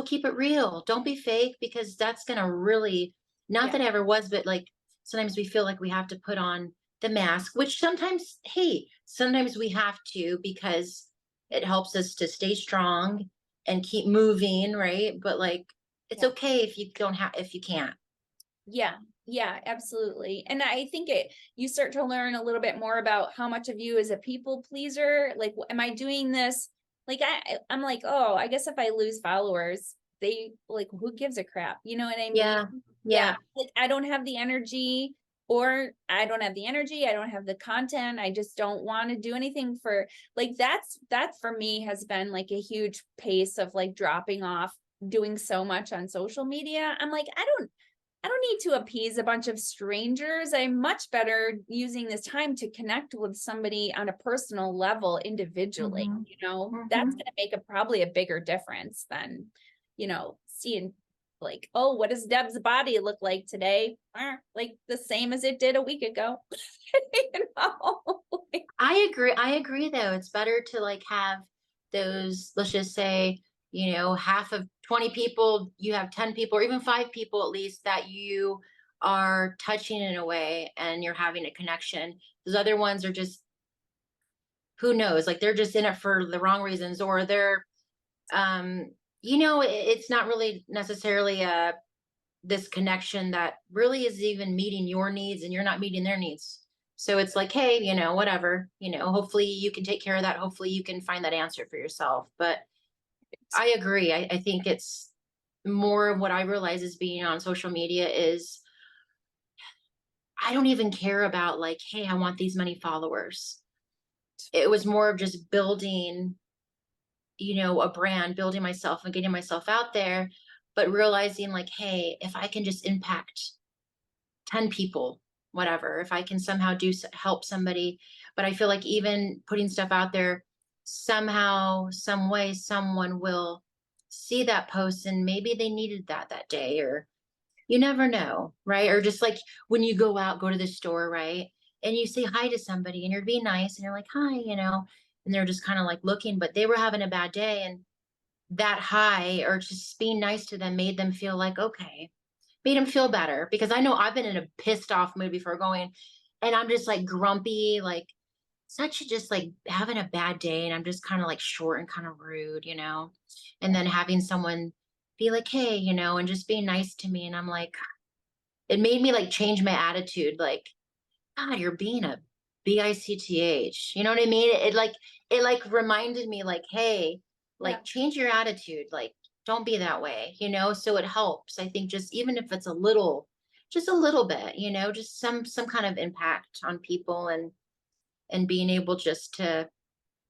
keep it real. Don't be fake because that's going to really, not Yeah. that I ever was, but like sometimes we feel like we have to put on the mask, which sometimes, hey, sometimes we have to because it helps us to stay strong and keep moving, right? But like, it's Yeah. okay if you don't have, if you can't. Yeah. Yeah, absolutely. And I think you start to learn a little bit more about how much of you is a people pleaser. Like, am I doing this? Like, I'm like, oh, I guess if I lose followers, they like, who gives a crap? You know what I mean? Yeah. Yeah. Yeah. Like, I don't have the energy, or I don't have the energy. I don't have the content. I just don't want to do anything for like, that for me has been like a huge pace of like dropping off doing so much on social media. I'm like, I don't need to appease a bunch of strangers. I'm much better using this time to connect with somebody on a personal level individually. Hmm. That's Hmm. going to make probably a bigger difference than, seeing like, oh, what does Deb's body look like today? Like the same as it did a week ago. you know? I agree though. It's better to like have those, let's just say, half of 20 people, you have 10 people, or even 5 people at least that you are touching in a way and you're having a connection. Those other ones are just, who knows, like they're just in it for the wrong reasons, or they're, um, it's not really necessarily this connection that really is even meeting your needs and you're not meeting their needs. So it's like, hey, whatever, hopefully you can take care of that. Hopefully you can find that answer for yourself. But I agree. I think it's more of what I realize is being on social media is I don't even care about like, hey, I want these many followers. It was more of just building, a brand, building myself and getting myself out there, but realizing like, hey, if I can just impact 10 people, whatever, if I can somehow help somebody. But I feel like even putting stuff out there, somehow, some way, someone will see that post and maybe they needed that day, or you never know, right? Or just like when you go to the store, right? And you say hi to somebody and you're being nice and you're like, hi, and they're just kind of like looking, but they were having a bad day. And that hi or just being nice to them made them feel like, okay, made him feel better, because I know I've been in a pissed off mood before going, and I'm just like grumpy, like such just like having a bad day, and I'm just kind of like short and kind of rude, and then having someone be like, hey, and just being nice to me, and I'm like, it made me like change my attitude, like, God, you're being a bicth, you know what I mean? It like reminded me like, hey, Yeah. like change your attitude, like don't be that way, so it helps. I think just even if it's just a little bit, just some kind of impact on people, and being able just to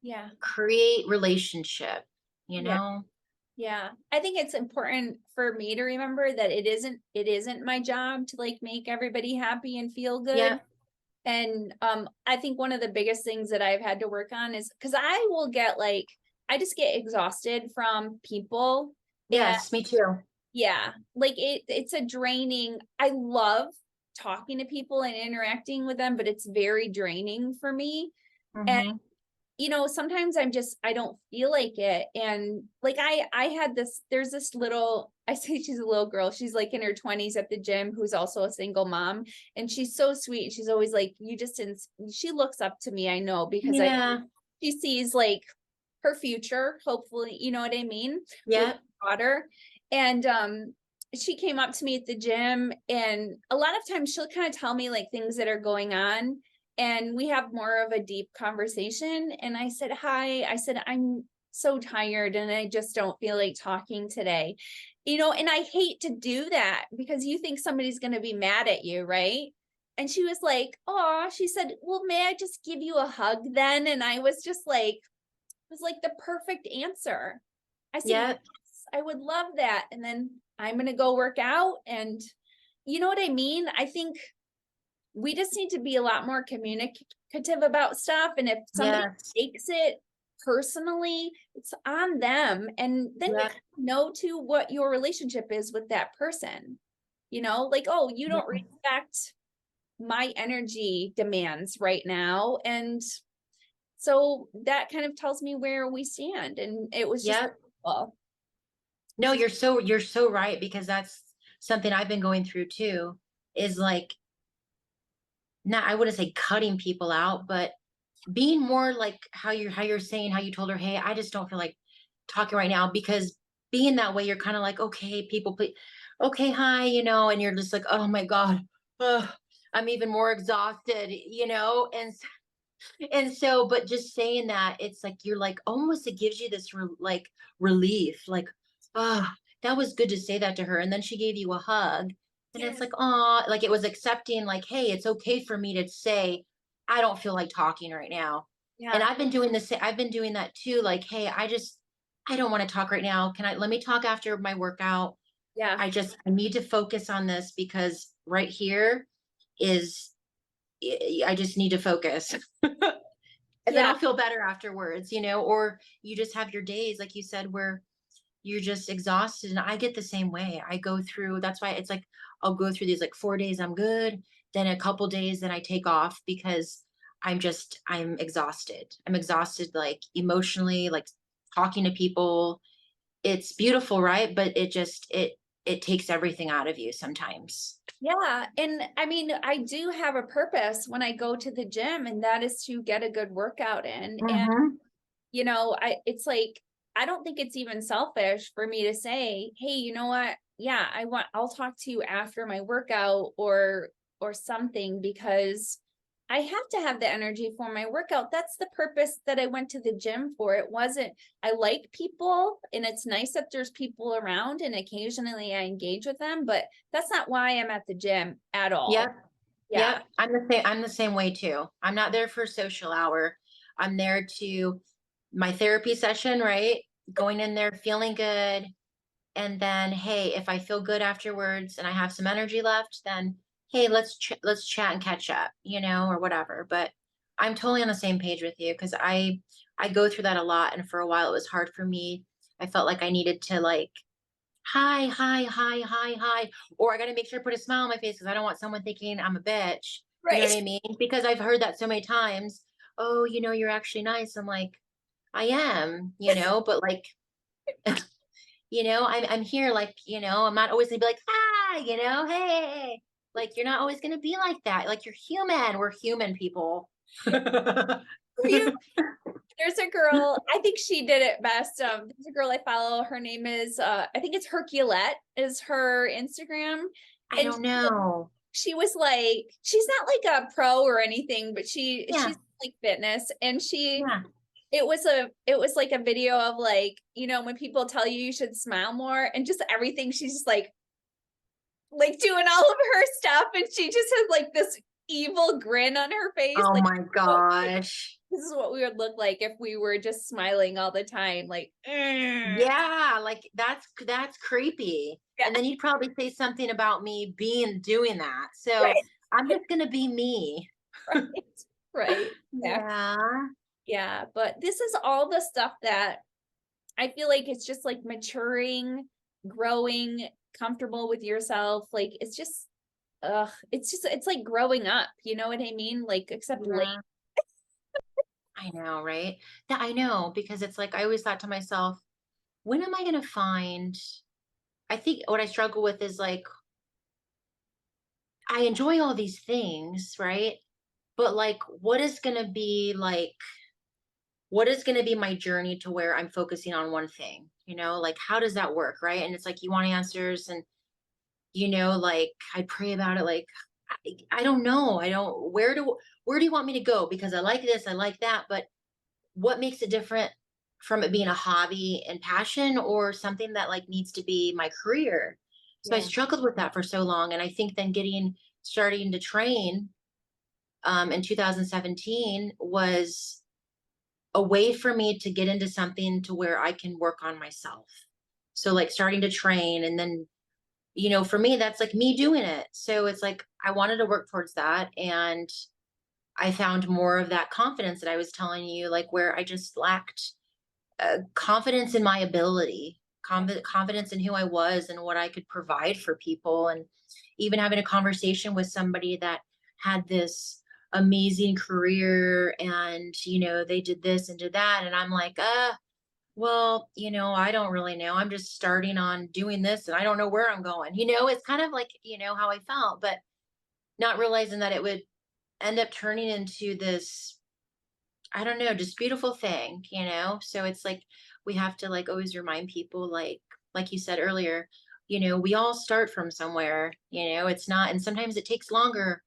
Yeah. create relationship, you Yeah. know? Yeah. I think it's important for me to remember that it isn't my job to like make everybody happy and feel good. Yeah. And I think one of the biggest things that I've had to work on is because I just get exhausted from people. And Yes, me too. yeah, like it's a draining. I love talking to people and interacting with them, but it's very draining for me. And Hmm. sometimes I don't feel like it. And like I had there's this little, I say she's a little girl, she's like in her 20s at the gym, who's also a single mom, and she's so sweet. She's always like, you just didn't, she looks up to me, I know, because Yeah. she sees like her future, hopefully, you know what I mean, with Yeah. her daughter. And she came up to me at the gym, and a lot of times she'll kind of tell me like things that are going on, and we have more of a deep conversation. And I said, hi, I said, I'm so tired and I just don't feel like talking today. And I hate to do that because you think somebody's going to be mad at you, right? And she was like, oh, she said, well, may I just give you a hug then? And I was just like, it was like the perfect answer. I said, Yeah. yes, I would love that. And then I'm going to go work out. And you know what I mean? I think we just need to be a lot more communicative about stuff. And if somebody Yes. takes it personally, it's on them. And then you Yeah. kind of know too what your relationship is with that person. Like, oh, you don't Yeah. respect my energy demands right now. And so that kind of tells me where we stand. And it was just, Yeah. well, No, you're so right, because that's something I've been going through too, is like, not, I wouldn't say cutting people out, but being more like how you're saying, how you told her, hey, I just don't feel like talking right now, because being that way, you're kind of like, okay, people, please, okay, hi, and you're just like, oh my God. ugh, I'm even more exhausted, and so, but just saying that, it's like you're like almost it gives you this like relief, like, ah, that was good to say that to her. And then she gave you a hug, and it's Yes. like, oh, like it was accepting, like, hey, it's okay for me to say, I don't feel like talking right now. And Yeah. I've been doing this, I've been doing that too. Like, hey, I don't want to talk right now. Let me talk after my workout. Yeah. I need to focus on this because right here is, I just need to focus. And then Yeah. I'll feel better afterwards, or you just have your days, like you said, where you're just exhausted. And I get the same way. I go through, that's why it's like, I'll go through these like 4 days, I'm good. Then a couple days, then I take off because I'm exhausted. I'm exhausted, like emotionally, like talking to people. It's beautiful, right? But it takes everything out of you sometimes. Yeah. And I mean, I do have a purpose when I go to the gym, and that is to get a good workout in. And, Mm-hmm. it's like, I don't think it's even selfish for me to say, hey, you know what? Yeah, I'll talk to you after my workout or something, because I have to have the energy for my workout. That's the purpose that I went to the gym for. It wasn't, I like people and it's nice that there's people around and occasionally I engage with them, but that's not why I'm at the gym at all. Yep. Yeah. Yep. I'm the same way too. I'm not there for social hour. I'm there to my therapy session, right? Going in there feeling good. And then, hey, if I feel good afterwards and I have some energy left, then hey, let's chat and catch up, or whatever. But I'm totally on the same page with you because I go through that a lot, and for a while it was hard for me. I felt like I needed to like hi, hi, hi, hi, hi, or I got to make sure to put a smile on my face because I don't want someone thinking I'm a bitch. You know Right. what I mean? Because I've heard that so many times. Oh, you're actually nice. I'm like, I am, but like, I'm here, like, I'm not always gonna be like, hey, like, you're not always gonna be like that. Like, you're human. We're human people. You, there's a girl, I think she did it best. There's a girl I follow. Her name is I think it's Herculette is her Instagram. I And don't know. she was like, she's not like a pro or anything, but she's Yeah, like fitness. And yeah. it was like a video of like, when people tell you should smile more, and just everything, she's just like doing all of her stuff, and she just has like this evil grin on her face, Oh like, my oh, gosh. this is what we would look like if we were just smiling all the time, like, Yeah, like that's creepy. yeah. And then you'd probably say something about me doing that. So Right. I'm just gonna be me. Right. Right. Yeah. Yeah. Yeah. But this is all the stuff that I feel like it's just like maturing, growing, comfortable with yourself. Like it's just, it's like growing up. You know what I mean? Like, except late. Yeah. I know, right? That I know because it's like I always thought to myself, when am I gonna find I think what I struggle with is like I enjoy all these things, right? But like what is going to be my journey to where I'm focusing on one thing, like how does that work, right? And it's like you want answers, and like I pray about it, like I don't know, I don't where do you want me to go, because I like this, I like that, but what makes it different from it being a hobby and passion or something that like needs to be my career? So I Yeah. struggled with that for so long, and I think then starting to train in 2017 was a way for me to get into something to where I can work on myself. So like starting to train, and then for me that's like me doing it. So it's like I wanted to work towards that, and I found more of that confidence that I was telling you, like where I just lacked confidence in my ability, confidence in who I was and what I could provide for people. And even having a conversation with somebody that had this amazing career, and they did this and did that, and I'm like, well, I don't really know, I'm just starting on doing this and I don't know where I'm going. It's kind of like how I felt, but not realizing that it would end up turning into this, I don't know, just beautiful thing. So it's like we have to like always remind people, like you said earlier, we all start from somewhere, it's not, and sometimes it takes longer.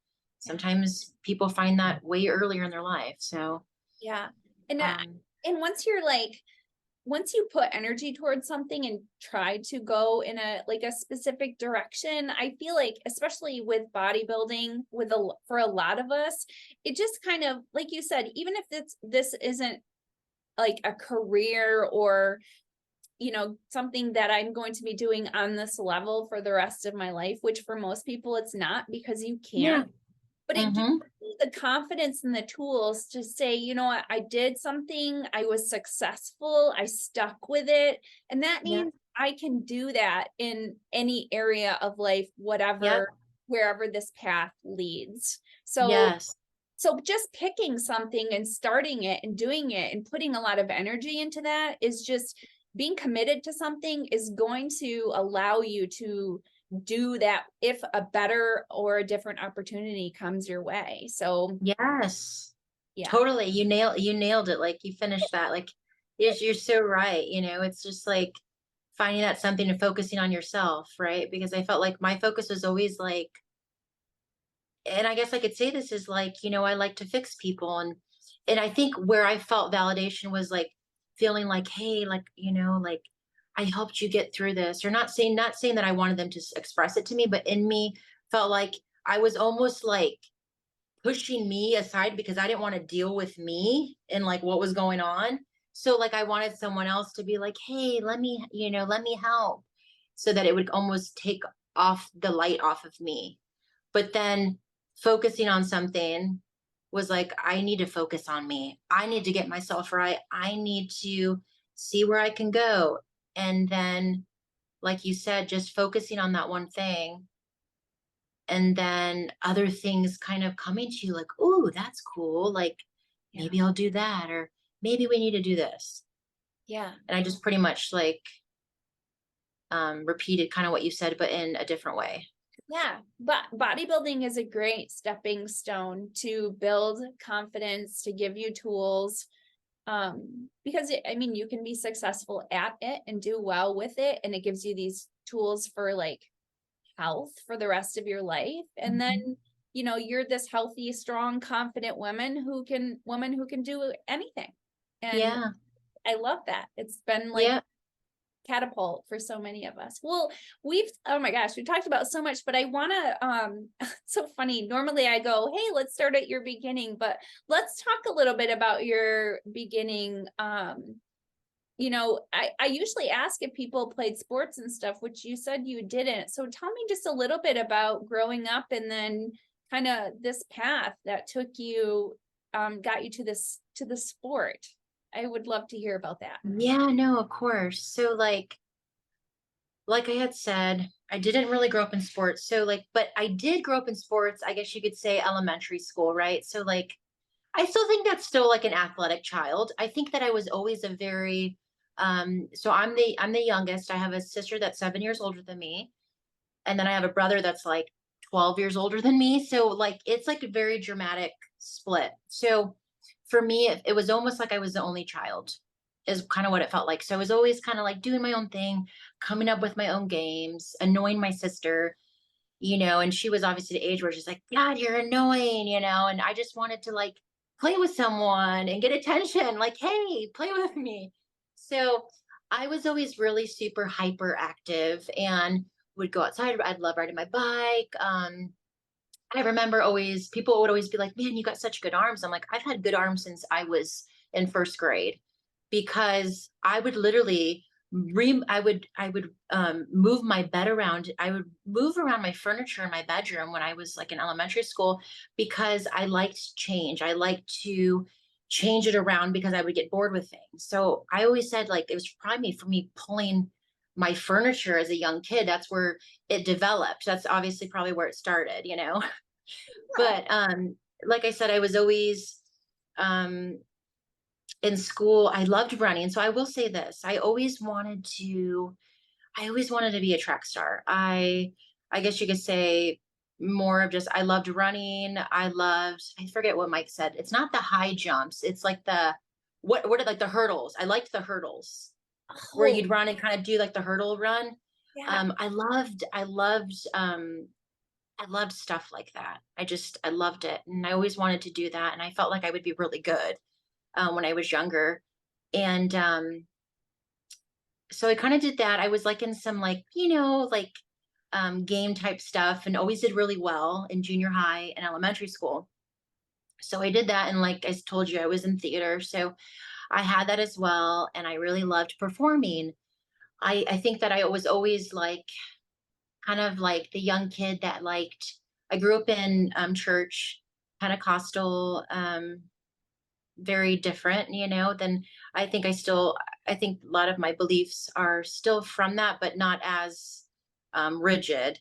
Yeah. Sometimes people find that way earlier in their life. So, Yeah. And um, and once you put energy towards something and try to go in a specific direction, I feel like, especially with bodybuilding, for a lot of us, it just kind of, like you said, even if this isn't like a career or something that I'm going to be doing on this level for the rest of my life, which for most people it's not, because you yeah. can't. But it gives Mm-hmm. me the confidence and the tools to say, you know what, I did something, I was successful, I stuck with it. And that Yep. means I can do that in any area of life, Yep. wherever this path leads. So Yes. just picking something and starting it and doing it and putting a lot of energy into that is just being committed to something, is going to allow you to do that if a better or a different opportunity comes your way. So Yes. yeah. Totally. You nailed it. Like you finished that. Like you're so right. It's just like finding that something and focusing on yourself, right? Because I felt like my focus was always like, and I guess I could say this is like, I like to fix people, and I think where I felt validation was like feeling like, hey, like, like I helped you get through this. Or not saying that I wanted them to express it to me, but in me felt like I was almost like pushing me aside because I didn't want to deal with me and like what was going on. So like I wanted someone else to be like, hey, let me help, so that it would almost take off the light off of me. But then focusing on something was like, I need to focus on me. I need to get myself right. I need to see where I can go. And then, like you said, just focusing on that one thing, and then other things kind of coming to you like, "Ooh, that's cool. Like Yeah. maybe I'll do that, or maybe we need to do this." Yeah. And I just pretty much like repeated kind of what you said, but in a different way. Yeah. But bodybuilding is a great stepping stone to build confidence, to give you tools. Because I mean, you can be successful at it and do well with it. And it gives you these tools for like health for the rest of your life. And then, Mhm. you're this healthy, strong, confident woman who can do anything. And Yeah. I love that. It's been like Yeah. catapult for so many of us. Well, oh my gosh, we talked about so much, but I want to it's so funny. Normally I go, "Hey, let's start at your beginning," but let's talk a little bit about your beginning. I usually ask if people played sports and stuff, which you said you didn't. So tell me just a little bit about growing up and then kind of this path that got you to the sport. I would love to hear about that. Yeah, no, of course. So like I had said, I didn't really grow up in sports. So like, but I did grow up in sports, I guess you could say elementary school, right? So like I still think that's still like an athletic child. I think that I was always a very so I'm the youngest. I have a sister that's 7 years older than me, and then I have a brother that's like 12 years older than me. So like it's like a very dramatic split. So for me it was almost like I was the only child, is kind of what it felt like. So I was always kind of like doing my own thing, coming up with my own games, annoying my sister, and she was obviously the age where she's like, God, you're annoying, and I just wanted to like play with someone and get attention, like, hey, play with me. So I was always really super hyperactive and would go outside. I'd love riding my bike. I remember always, people would always be like, man, you got such good arms. I'm like, I've had good arms since I was in first grade, because I would literally I would move my bed around. I would move around my furniture in my bedroom when I was like in elementary school, because I liked change. I liked to change it around because I would get bored with things. So I always said like it was probably for me pulling my furniture as a young kid. That's where it developed. That's obviously probably where it started. Yeah. But like I said, I was always um in school. I loved running. So I will say this. I always wanted to be a track star. I guess you could say more of just I loved running. I forget what Mike said. It's not the high jumps. It's like what are like the hurdles. I liked the hurdles where Oh, you'd run and kind of do like the hurdle run. Yeah. I loved stuff like that. I loved it. And I always wanted to do that. And I felt like I would be really good when I was younger. And so I kind of did that. I was like in some like, game type stuff and always did really well in junior high and elementary school. So I did that. And like I told you, I was in theater. So I had that as well. And I really loved performing. I think that I was always like kind of like the young kid that liked, I grew up in church, Pentecostal, very different, than I think a lot of my beliefs are still from that, but not as rigid.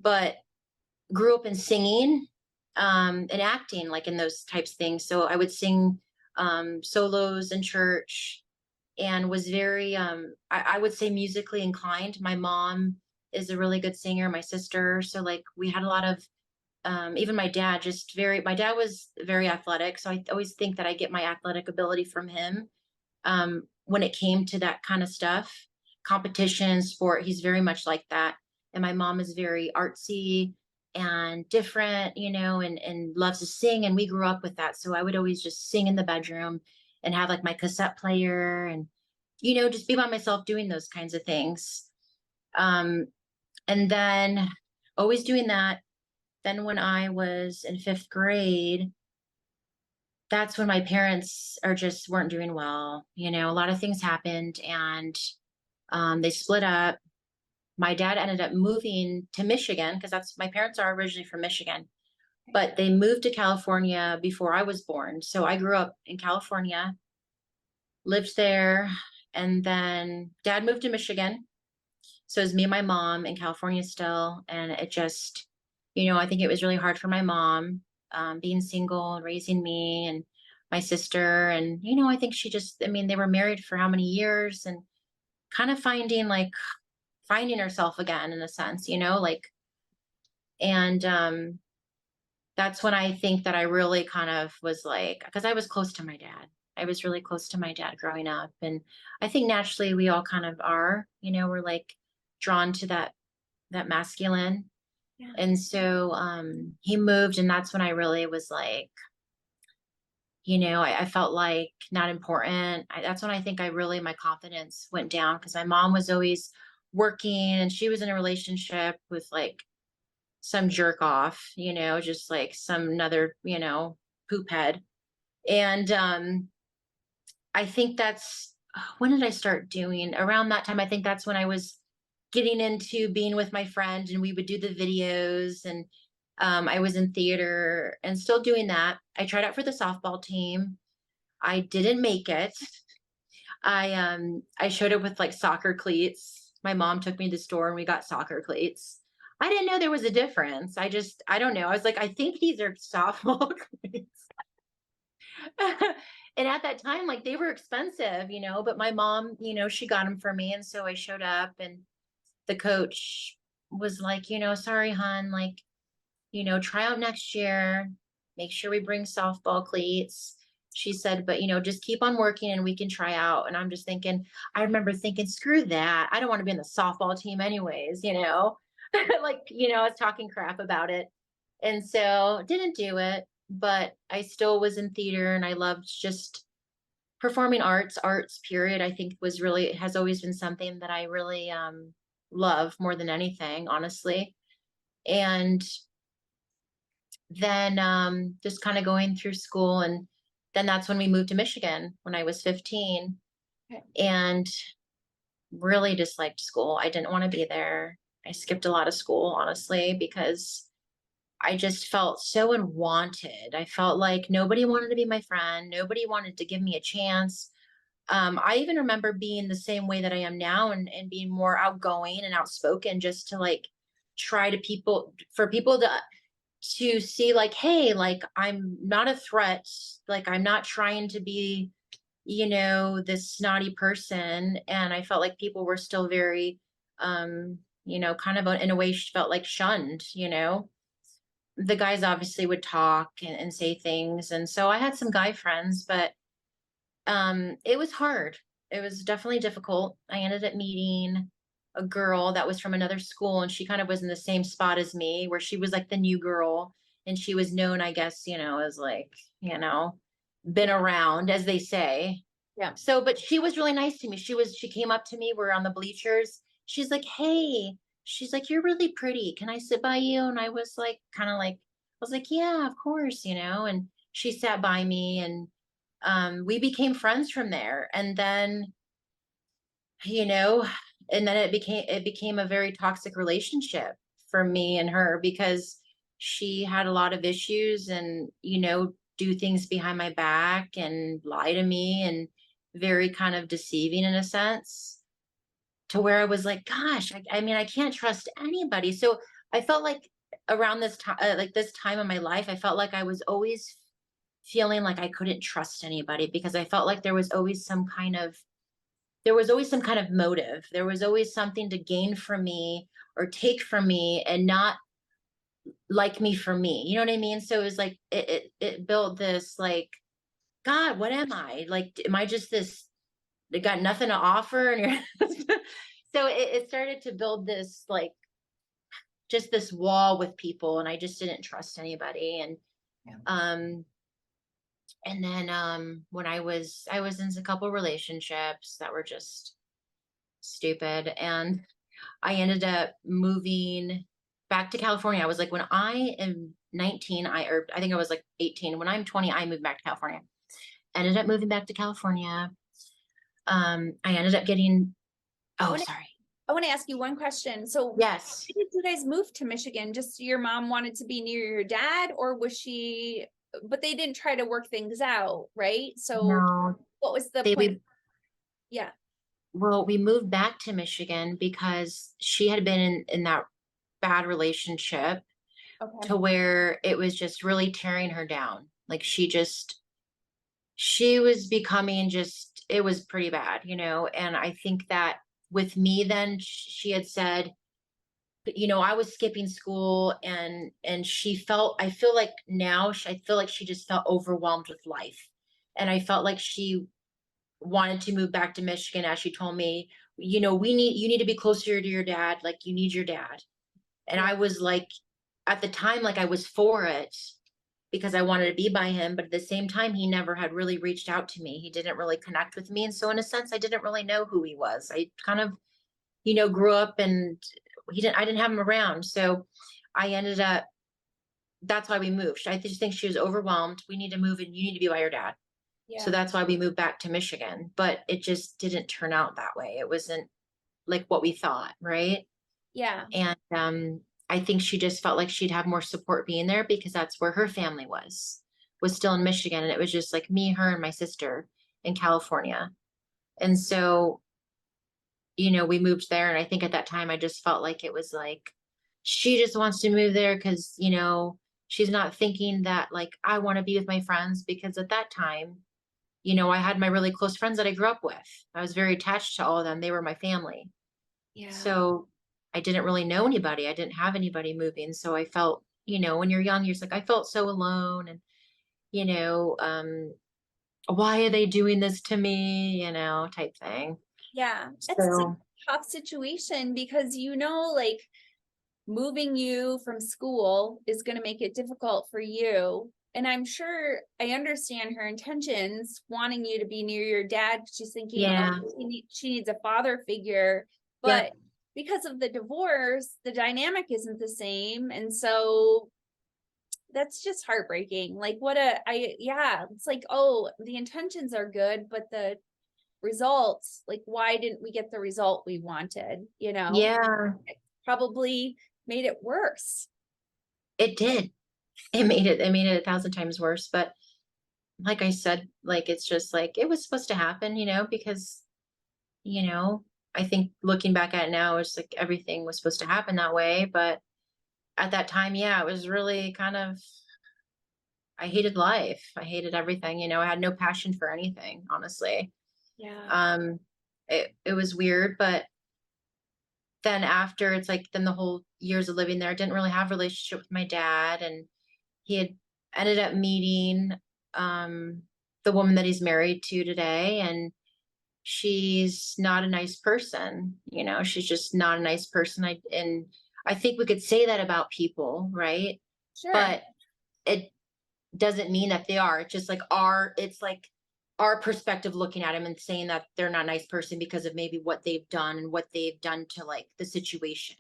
But grew up in singing and acting, like in those types of things. So I would sing solos in church and was very, I would say musically inclined. My mom is a really good singer, my sister. So like we had a lot of even my dad was very athletic. So I always think that I get my athletic ability from him. When it came to that kind of stuff, competition, sport, he's very much like that. And my mom is very artsy and different, and loves to sing. And we grew up with that. So I would always just sing in the bedroom and have like my cassette player and, just be by myself doing those kinds of things. Um, and then always doing that. Then when I was in fifth grade, that's when my parents are just weren't doing well. A lot of things happened and they split up. My dad ended up moving to Michigan because that's my parents are originally from Michigan, but they moved to California before I was born. So I grew up in California, lived there, and then dad moved to Michigan. So it was me and my mom in California still. And it just, I think it was really hard for my mom being single and raising me and my sister. And, I think I mean, they were married for how many years and kind of finding herself again in a sense, like, and that's when I think that I really kind of was like, because I was close to my dad. I was really close to my dad growing up. And I think naturally we all kind of are, we're like drawn to that masculine. Yeah. And so he moved, and that's when I really was like, I felt like not important. That's when I think my confidence went down because my mom was always working and she was in a relationship with like some jerk off, just like some another, poop head. And I think when did I start doing around that time? I think that's when I was getting into being with my friend and we would do the videos and I was in theater and still doing that. I tried out for the softball team. I didn't make it. I showed up with like soccer cleats. My mom took me to the store and we got soccer cleats. I didn't know there was a difference. I don't know. I was like, I think these are softball cleats. And at that time, like they were expensive, but my mom, she got them for me. And so I showed up and the coach was like, sorry, hon, like, try out next year, make sure we bring softball cleats. She said, but, just keep on working and we can try out. And I'm just thinking, I remember thinking, screw that. I don't want to be in the softball team anyways, like, I was talking crap about it. And so didn't do it, but I still was in theater and I loved just performing arts period. I think has always been something that I really love more than anything, honestly. And then just kind of going through school, and then that's when we moved to Michigan when I was 15 Okay. and really disliked school. I didn't want to be there. I skipped a lot of school, honestly, because I just felt so unwanted. I felt like nobody wanted to be my friend. Nobody wanted to give me a chance. I even remember being the same way that I am now and being more outgoing and outspoken just to like try for people to see like, hey, like I'm not a threat. Like I'm not trying to be, this snotty person. And I felt like people were still very, kind of in a way felt like shunned, the guys obviously would talk and say things. And so I had some guy friends, but it was hard. It was definitely difficult. I ended up meeting a girl that was from another school, and she kind of was in the same spot as me, where she was like the new girl, and she was known, I guess, as like, you know, been Yeah. around, as they say. Yeah. So, but she was really nice to me. She came up to me, we're on the bleachers. She's like, "Hey," she's like, "You're really pretty. Can I sit by you?" And I was like, kind of like, I was like, "Yeah, of course," and she sat by me, and we became friends from there. And then, you know, and then it became a very toxic relationship for me and her, because she had a lot of issues, and do things behind my back and lie to me, and very kind of deceiving in a sense, to where I was like, gosh, I mean, I can't trust anybody. So I felt like around this time, like this time in my life, I felt like I was always feeling like I couldn't trust anybody, because I felt like there was always some kind of motive. There was always something to gain from me or take from me, and not like me for me. You know what I mean? So it was like it built this, like, God, what am I? Like, am I just this, they got nothing to offer? And so it started to build this, like, just this wall with people, and I just didn't trust anybody. Yeah. And then when I was in a couple relationships that were just stupid, and I ended up moving back to California. I was like, when I am 19, or I think I was like 18. When I'm 20, I moved back to California. Ended up moving back to California. I ended up getting, I oh, want to sorry. I want to ask you one question. So Yes. why did you guys move to Michigan? Just your mom wanted to be near your dad, or was she, but they didn't try to work things out, right? So No, what was the they, point? we, Yeah. well, we moved back to Michigan because she had been in that bad relationship, Okay. to where it was just really tearing her down. Like, she was becoming just, it was pretty bad, and I think that with me, then she had said, I was skipping school, and I feel like now, I feel like she just felt overwhelmed with life. And I felt like she wanted to move back to Michigan, as she told me, you need to be closer to your dad, like, you need your dad. And Yeah. I was like, at the time, like, I was for it, because I wanted to be by him. But at the same time, he never had really reached out to me. He didn't really connect with me. And so, in a sense, I didn't really know who he was. I kind of, grew up, and I didn't have him around. So I ended up, that's why we moved. I just think she was overwhelmed. We need to move, and you need to be by your dad. So Yeah. that's why we moved back to Michigan. But it just didn't turn out that way. It wasn't like what we thought. Right. Yeah. And I think she just felt like she'd have more support being there, because that's where her family was still in Michigan. And it was just like me, her, and my sister in California. And so, we moved there. And I think at that time, I just felt like it was like, she just wants to move there because, she's not thinking that, like, I want to be with my friends. Because at that time, I had my really close friends that I grew up with. I was very attached to all of them. They were my family. Yeah. So I didn't really know anybody. I didn't have anybody moving. So I felt, when you're young, you're just like, I felt so alone. And, you know, um, why are they doing this to me? Type thing. Yeah. It's a So tough situation because, like moving you from school is going to make it difficult for you. And I'm sure I understand her intentions, wanting you to be near your dad. She's thinking, oh, yeah, she needs a father figure. yep, But because of the divorce, the dynamic isn't the same. And so that's just heartbreaking. Like, yeah, it's like, oh, the intentions are good, but the results, like, why didn't we get the result we wanted? yeah, It probably made it worse. it did. It made it 1,000 times worse. But like I said, like, it's just like, it was supposed to happen, because, you know, I think looking back at it now, it's like everything was supposed to happen that way. But at that time, yeah, it was really kind of, I hated life. I hated everything. I had no passion for anything, honestly. Yeah. Um, it was weird. But then after, it's like, then the whole years of living there, I didn't really have a relationship with my dad. And he had ended up meeting um the woman that he's married to today. And she's not a nice person. She's just not a nice person. And I think we could say that about people, right? Sure. But it doesn't mean that they are. It's just like our perspective looking at them and saying that they're not a nice person because of maybe what they've done and what they've done to like the situation.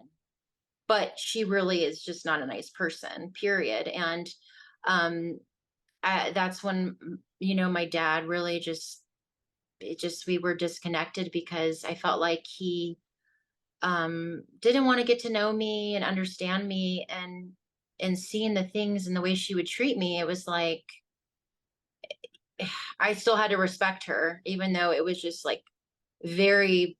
But she really is just not a nice person, period. And um that's when my dad really we were disconnected because I felt like he didn't want to get to know me and understand me, and seeing the things and the way she would treat me, it was like I still had to respect her, even though it was just like very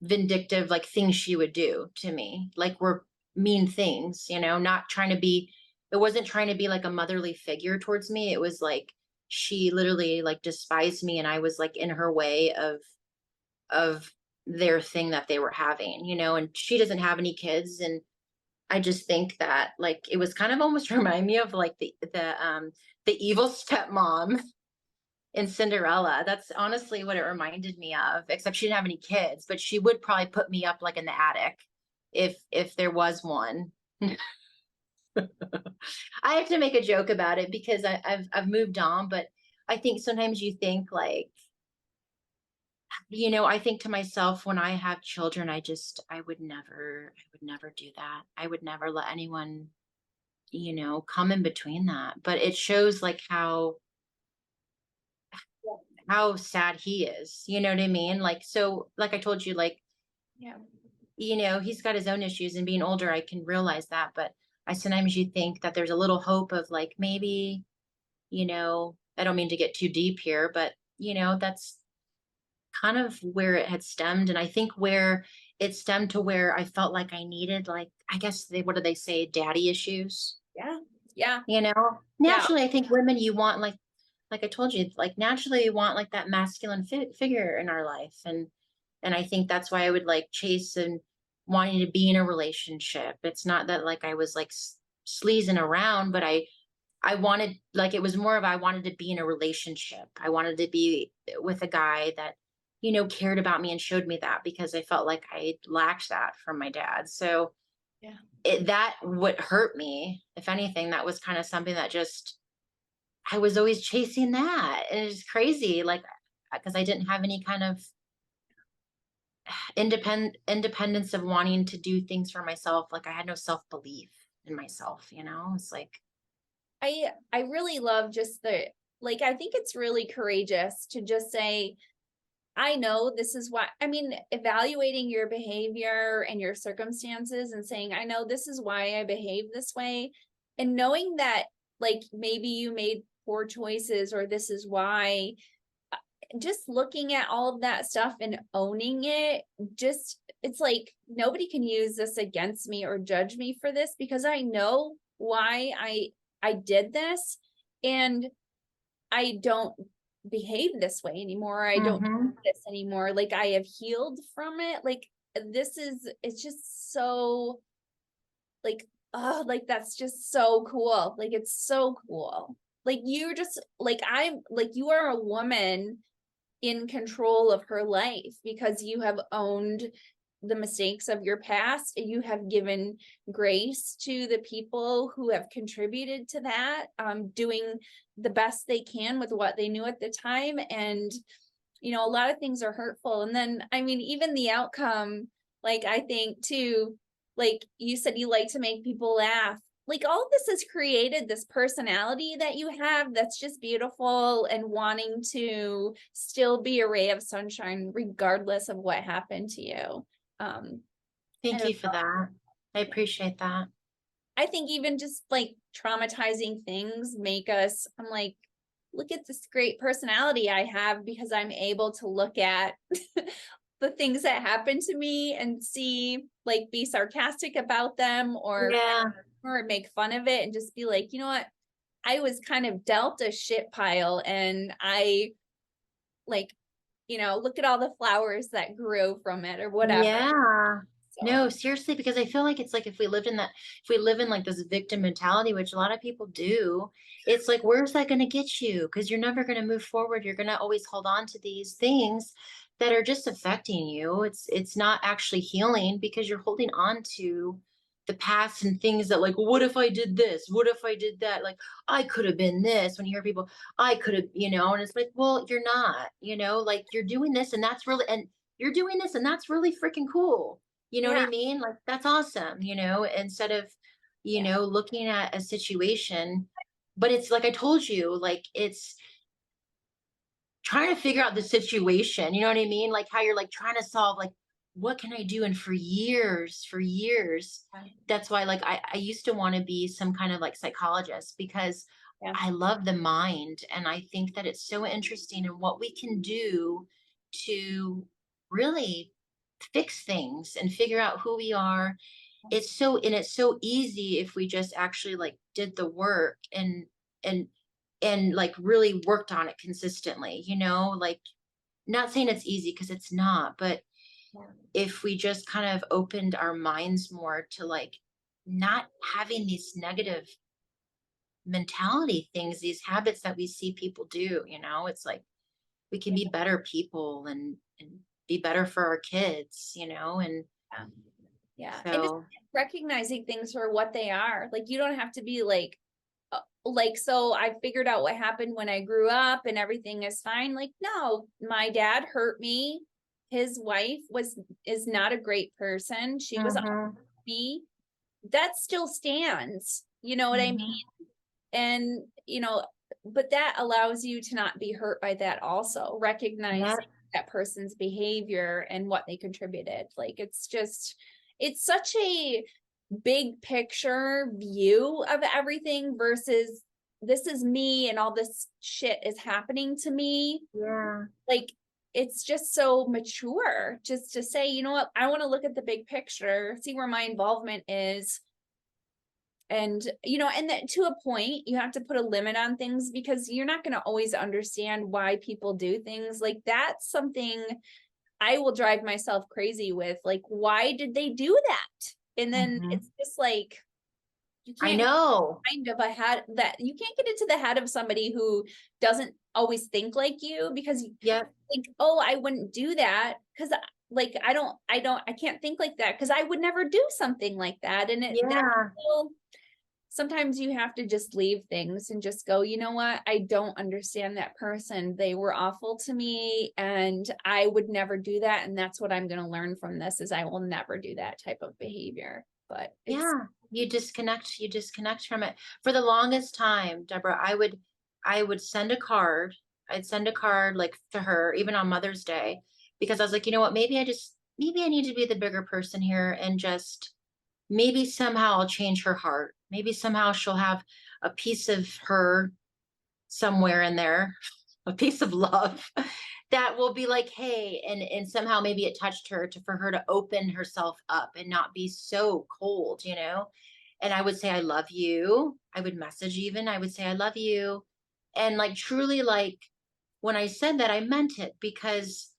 vindictive, like things she would do to me, like were mean things, not trying to be, it wasn't trying to be like a motherly figure towards me. It was like she literally like despised me and I was like in her way of their thing that they were having, and she doesn't have any kids. And I just think that like it was kind of almost remind me of like the evil stepmom in Cinderella. That's honestly what it reminded me of, except she didn't have any kids, but she would probably put me up like in the attic if there was one. I have to make a joke about it because I've moved on, but I think sometimes you think like, I think to myself when I have children, I would never do that. I would never let anyone, come in between that. But it shows like how sad he is. You know what I mean? Like, so like I told you, like, Yeah. he's got his own issues, and being older, I can realize that. But I sometimes you think that there's a little hope of like maybe, I don't mean to get too deep here, but that's kind of where it had stemmed. And I think where it stemmed to where I felt like I needed, like, I guess what do they say, daddy issues? Yeah. Yeah. Yeah. Naturally, I think women, you want like I told you, like naturally you want like that masculine figure in our life. And I think that's why I would like chase and wanting to be in a relationship. It's not that like I was like sleazing around, but I wanted, like, it was more of I wanted to be in a relationship. I wanted to be with a guy that, cared about me and showed me that, because I felt like I lacked that from my dad. So Yeah. that would hurt me. If anything, that was kind of something that just, I was always chasing that. And it's crazy, like, because I didn't have any kind of independence of wanting to do things for myself. Like I had no self-belief in myself, it's like, I really love just I think it's really courageous to just say, I know this is why. I mean, evaluating your behavior and your circumstances and saying, I know this is why I behave this way. And knowing that, like, maybe you made poor choices or this is why, just looking at all of that stuff and owning it, it's like nobody can use this against me or judge me for this because I know why I did this, and I don't behave this way anymore. I don't do mhm. this anymore. Like I have healed from it. Like it's just so like, oh, like that's just so cool. Like it's so cool. Like you're just like, I'm like, you are a woman in control of her life because you have owned the mistakes of your past. You have given grace to the people who have contributed to that, doing the best they can with what they knew at the time. And, a lot of things are hurtful. And then, I mean, even the outcome, like, I think too, like you said, you like to make people laugh. Like all of this has created this personality that you have that's just beautiful, and wanting to still be a ray of sunshine regardless of what happened to you. I Thank don't you for that. I appreciate that. I think even just like traumatizing things make us, I'm like, look at this great personality I have because I'm able to look at the things that happened to me and see, like, be sarcastic about them Yeah. or make fun of it and just be like, you know what? I was kind of dealt a shit pile, and I like, look at all the flowers that grew from it or whatever. Yeah. So No, seriously, because I feel like it's like if we live in like this victim mentality, which a lot of people do, it's like, where's that going to get you? Because you're never going to move forward. You're going to always hold on to these things that are just affecting you. It's not actually healing because you're holding on to the past and things that, like, what if I did this? What if I did that? Like, I could have been this. When you hear people, I could have, and it's like, well, you're not, like, you're doing this and that's really, and you're doing this and that's really freaking cool. You know what Yeah. I mean? Like, that's awesome, instead of, Yeah. looking at a situation. But it's like I told you, like, it's trying to figure out the situation, you know what I mean? Like how you're like trying to solve, like, what can I do? And for years, Yeah. that's why, like, I used to want to be some kind of like psychologist because Yeah. I love the mind. And I think that it's so interesting in what we can do to really fix things and figure out who we are. It's so easy if we just actually like did the work and and like really worked on it consistently, like, not saying it's easy because it's not, but Yeah. if we just kind of opened our minds more to like not having these negative mentality things, these habits that we see people do, it's like we can Yeah. be better people and be better for our kids, and Yeah. Yeah. And just so recognizing things for what they are. Like, you don't have to be like, so I figured out what happened when I grew up and everything is fine. Like, no, my dad hurt me. His wife is not a great person. She was a mhm, me. That still stands. You know what I mean? mhm, And, but that allows you to not be hurt by that also, yeah, recognizing that person's behavior and what they contributed. Like, it's such a big picture view of everything versus this is me and all this shit is happening to me. yeah, Like, it's just so mature just to say, you know what, I want to look at the big picture, see where my involvement is. And and that, to a point, you have to put a limit on things because you're not going to always understand why people do things. Like, that's something I will drive myself crazy with. Like, why did they do that? And then mhm. it's just like, you I can't know. kind of a head that you can't get into the head of somebody who doesn't always think like you, because you Yep. think, oh, I wouldn't do that because, like, I can't think like that because I would never do something like that. And that Yeah. will, sometimes you have to just leave things and just go, you know what? I don't understand that person. They were awful to me and I would never do that. And that's what I'm going to learn from this, is I will never do that type of behavior. But it's, Yeah. You disconnect from it. For the longest time, Deborah, I would send a card. I'd send a card like to her, even on Mother's Day, because I was like, you know what, maybe I need to be the bigger person here and just maybe somehow I'll change her heart. Maybe somehow she'll have a piece of her somewhere in there, a piece of love that will be like, hey, and somehow maybe it touched her for her to open herself up and not be so cold. And I would say, I love you. I would message, even, I would say, I love you. And like, truly, like, when I said that, I meant it, because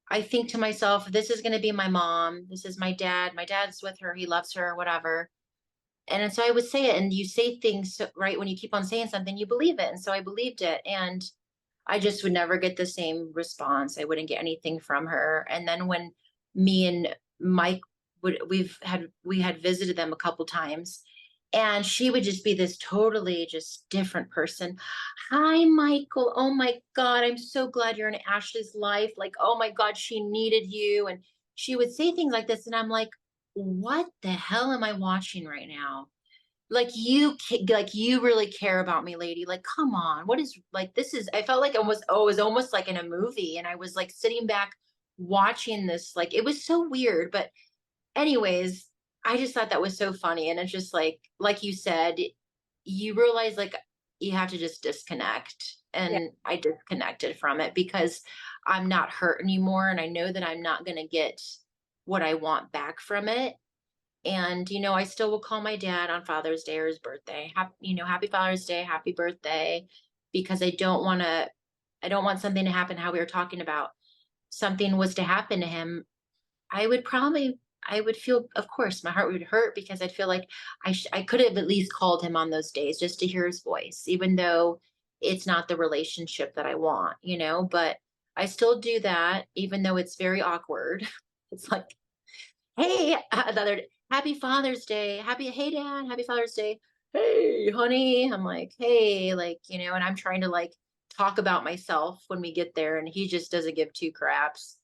I think to myself, this is going to be my mom. This is my dad. My dad's with her. He loves her, whatever. And so I would say it, and you say things, right? When you keep on saying something, you believe it. And so I believed it. And I just would never get the same response. I wouldn't get anything from her. And then when me and Mike we had visited them a couple times, and she would just be this totally just different person. Hi, Michael. Oh my God, I'm so glad you're in Ashley's life. Like, oh my God, she needed you. And she would say things like this. And I'm like, what the hell am I watching right now? Like, like, you really care about me, lady. Like, come on. What is, like, this is, I felt like it was almost like in a movie. And I was like sitting back watching this, like, it was so weird. But anyways, I just thought that was so funny. And it's just like you said, you realize, like, you have to just disconnect. yeah, And I disconnected from it because I'm not hurt anymore. And I know that I'm not going to get what I want back from it. And, I still will call my dad on Father's Day or his birthday. Happy Father's Day, happy birthday, because I don't want something to happen, how we were talking about. Something was to happen to him, I would feel, of course, my heart would hurt, because I'd feel like I could have at least called him on those days just to hear his voice, even though it's not the relationship that I want. But I still do that, even though it's very awkward. It's like, hey, the other happy Father's Day. Hey dad, happy Father's Day. Hey, honey. I'm like, hey, like, and I'm trying to like talk about myself when we get there, and he just doesn't give two craps.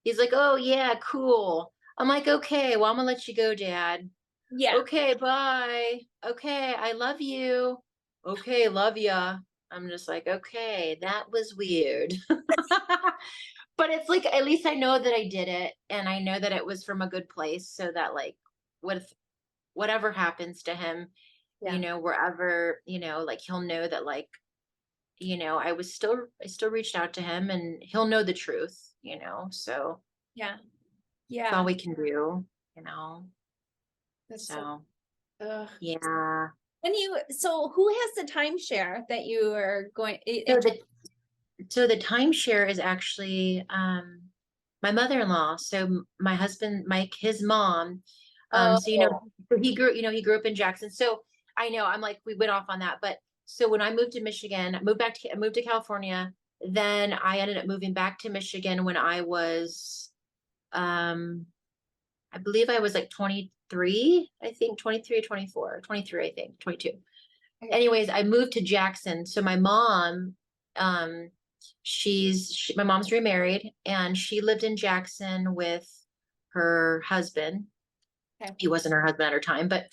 He's like, oh yeah, cool. I'm like, okay, well, I'm gonna let you go, dad. Yeah. Okay, bye. Okay, I love you. Okay, love ya. I'm just like, okay, that was weird. But it's like, at least I know that I did it, and I know that it was from a good place, so that like with whatever happens to him, Yeah. wherever, like he'll know that like, I still reached out to him, and he'll know the truth, so Yeah. that's all Yeah. we can do, you know. That's so, So ugh. yeah. So who has the timeshare that you are going, So the timeshare is actually my mother-in-law. So my husband, Mike, his mom. So oh, so he grew up in Jackson. So I know I'm like we went off on that, but so when I moved to Michigan, I moved to California. Then I ended up moving back to Michigan when I was I believe I was like 23, I think 23 or 24, 23, I think 22. okay. Anyways, I moved to Jackson. So my mom, um, my mom's remarried, and she lived in Jackson with her husband. Okay. He wasn't her husband at her time, but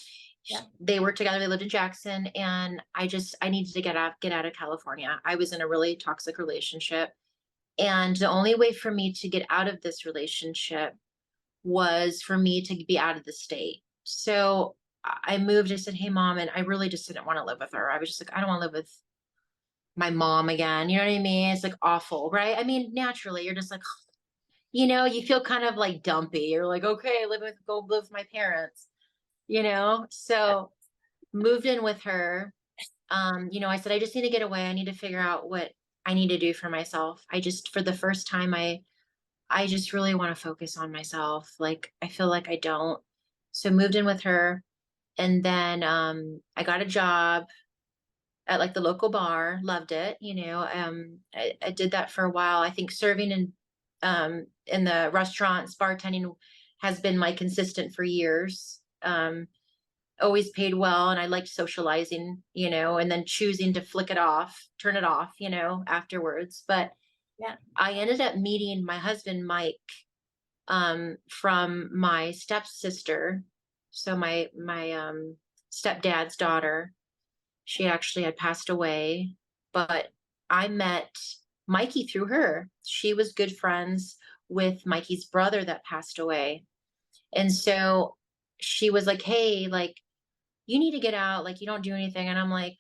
Yeah. they were together. They lived in Jackson, and I needed to get out of California. I was in a really toxic relationship, and the only way for me to get out of this relationship was for me to be out of the state. So I moved. I said, "Hey, mom," and I really just didn't want to live with her. I was just like, I don't want to live with my mom again. You know what I mean? It's like awful, right? I mean, naturally, you're just like, you feel kind of like dumpy. You're like, okay, go live with my parents. So moved in with her. I said, I just need to get away. I need to figure out what I need to do for myself. For the first time, I just really want to focus on myself. Like, I feel like I don't. So moved in with her. And then I got a job at like the local bar, loved it. I did that for a while. I think serving in the restaurants, bartending has been my consistent for years. Always paid well, and I liked socializing, and then choosing to turn it off, afterwards. But Yeah. I ended up meeting my husband, Mike, from my stepsister. So my stepdad's daughter, she actually had passed away, but I met Mikey through her. She was good friends with Mikey's brother that passed away. And so she was like, hey, like, you need to get out. Like, you don't do anything. And I'm like,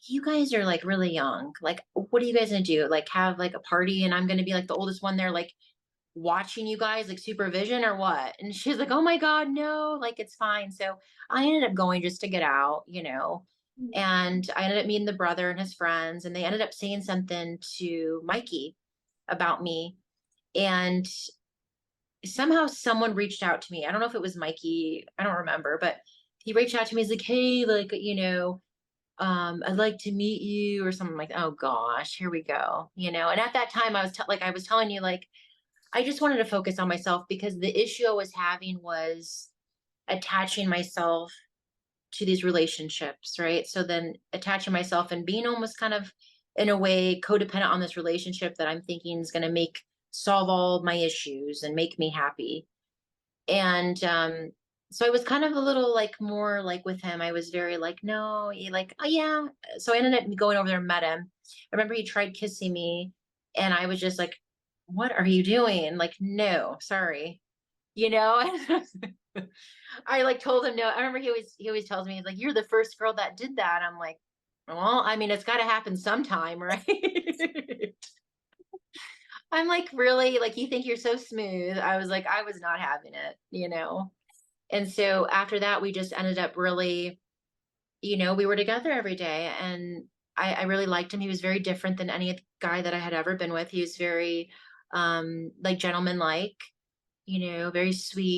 you guys are like really young. Like, what are you guys gonna do? Like, have like a party, and I'm gonna be like the oldest one there, like watching you guys, like supervision or what? And she's like, oh my God, no, like it's fine. So I ended up going just to get out, Mm. and I ended up meeting the brother and his friends, and they ended up saying something to Mikey about me. And somehow someone reached out to me. I don't know if it was Mikey, I don't remember, but he reached out to me. He's like, hey, like, I'd like to meet you or something like, oh gosh, here we go. And at that time I was telling you, like, I just wanted to focus on myself because the issue I was having was attaching myself to these relationships, right? So then attaching myself and being almost kind of in a way codependent on this relationship that I'm thinking is going to solve all my issues and make me happy. And so I was kind of a little like more like with him. I was very like, no, like, oh yeah. So I ended up going over there and met him. I remember he tried kissing me, and I was just like, what are you doing? Like, no, sorry. You know, I like told him no. I remember he always tells me, he's like, you're the first girl that did that. I'm like, well, I mean, it's got to happen sometime, right? I'm like, really? Like, you think you're so smooth? I was like, I was not having it. And so after that, we just ended up really, we were together every day, and I really liked him. He was very different than any guy that I had ever been with. He was very, like, gentleman like, very sweet.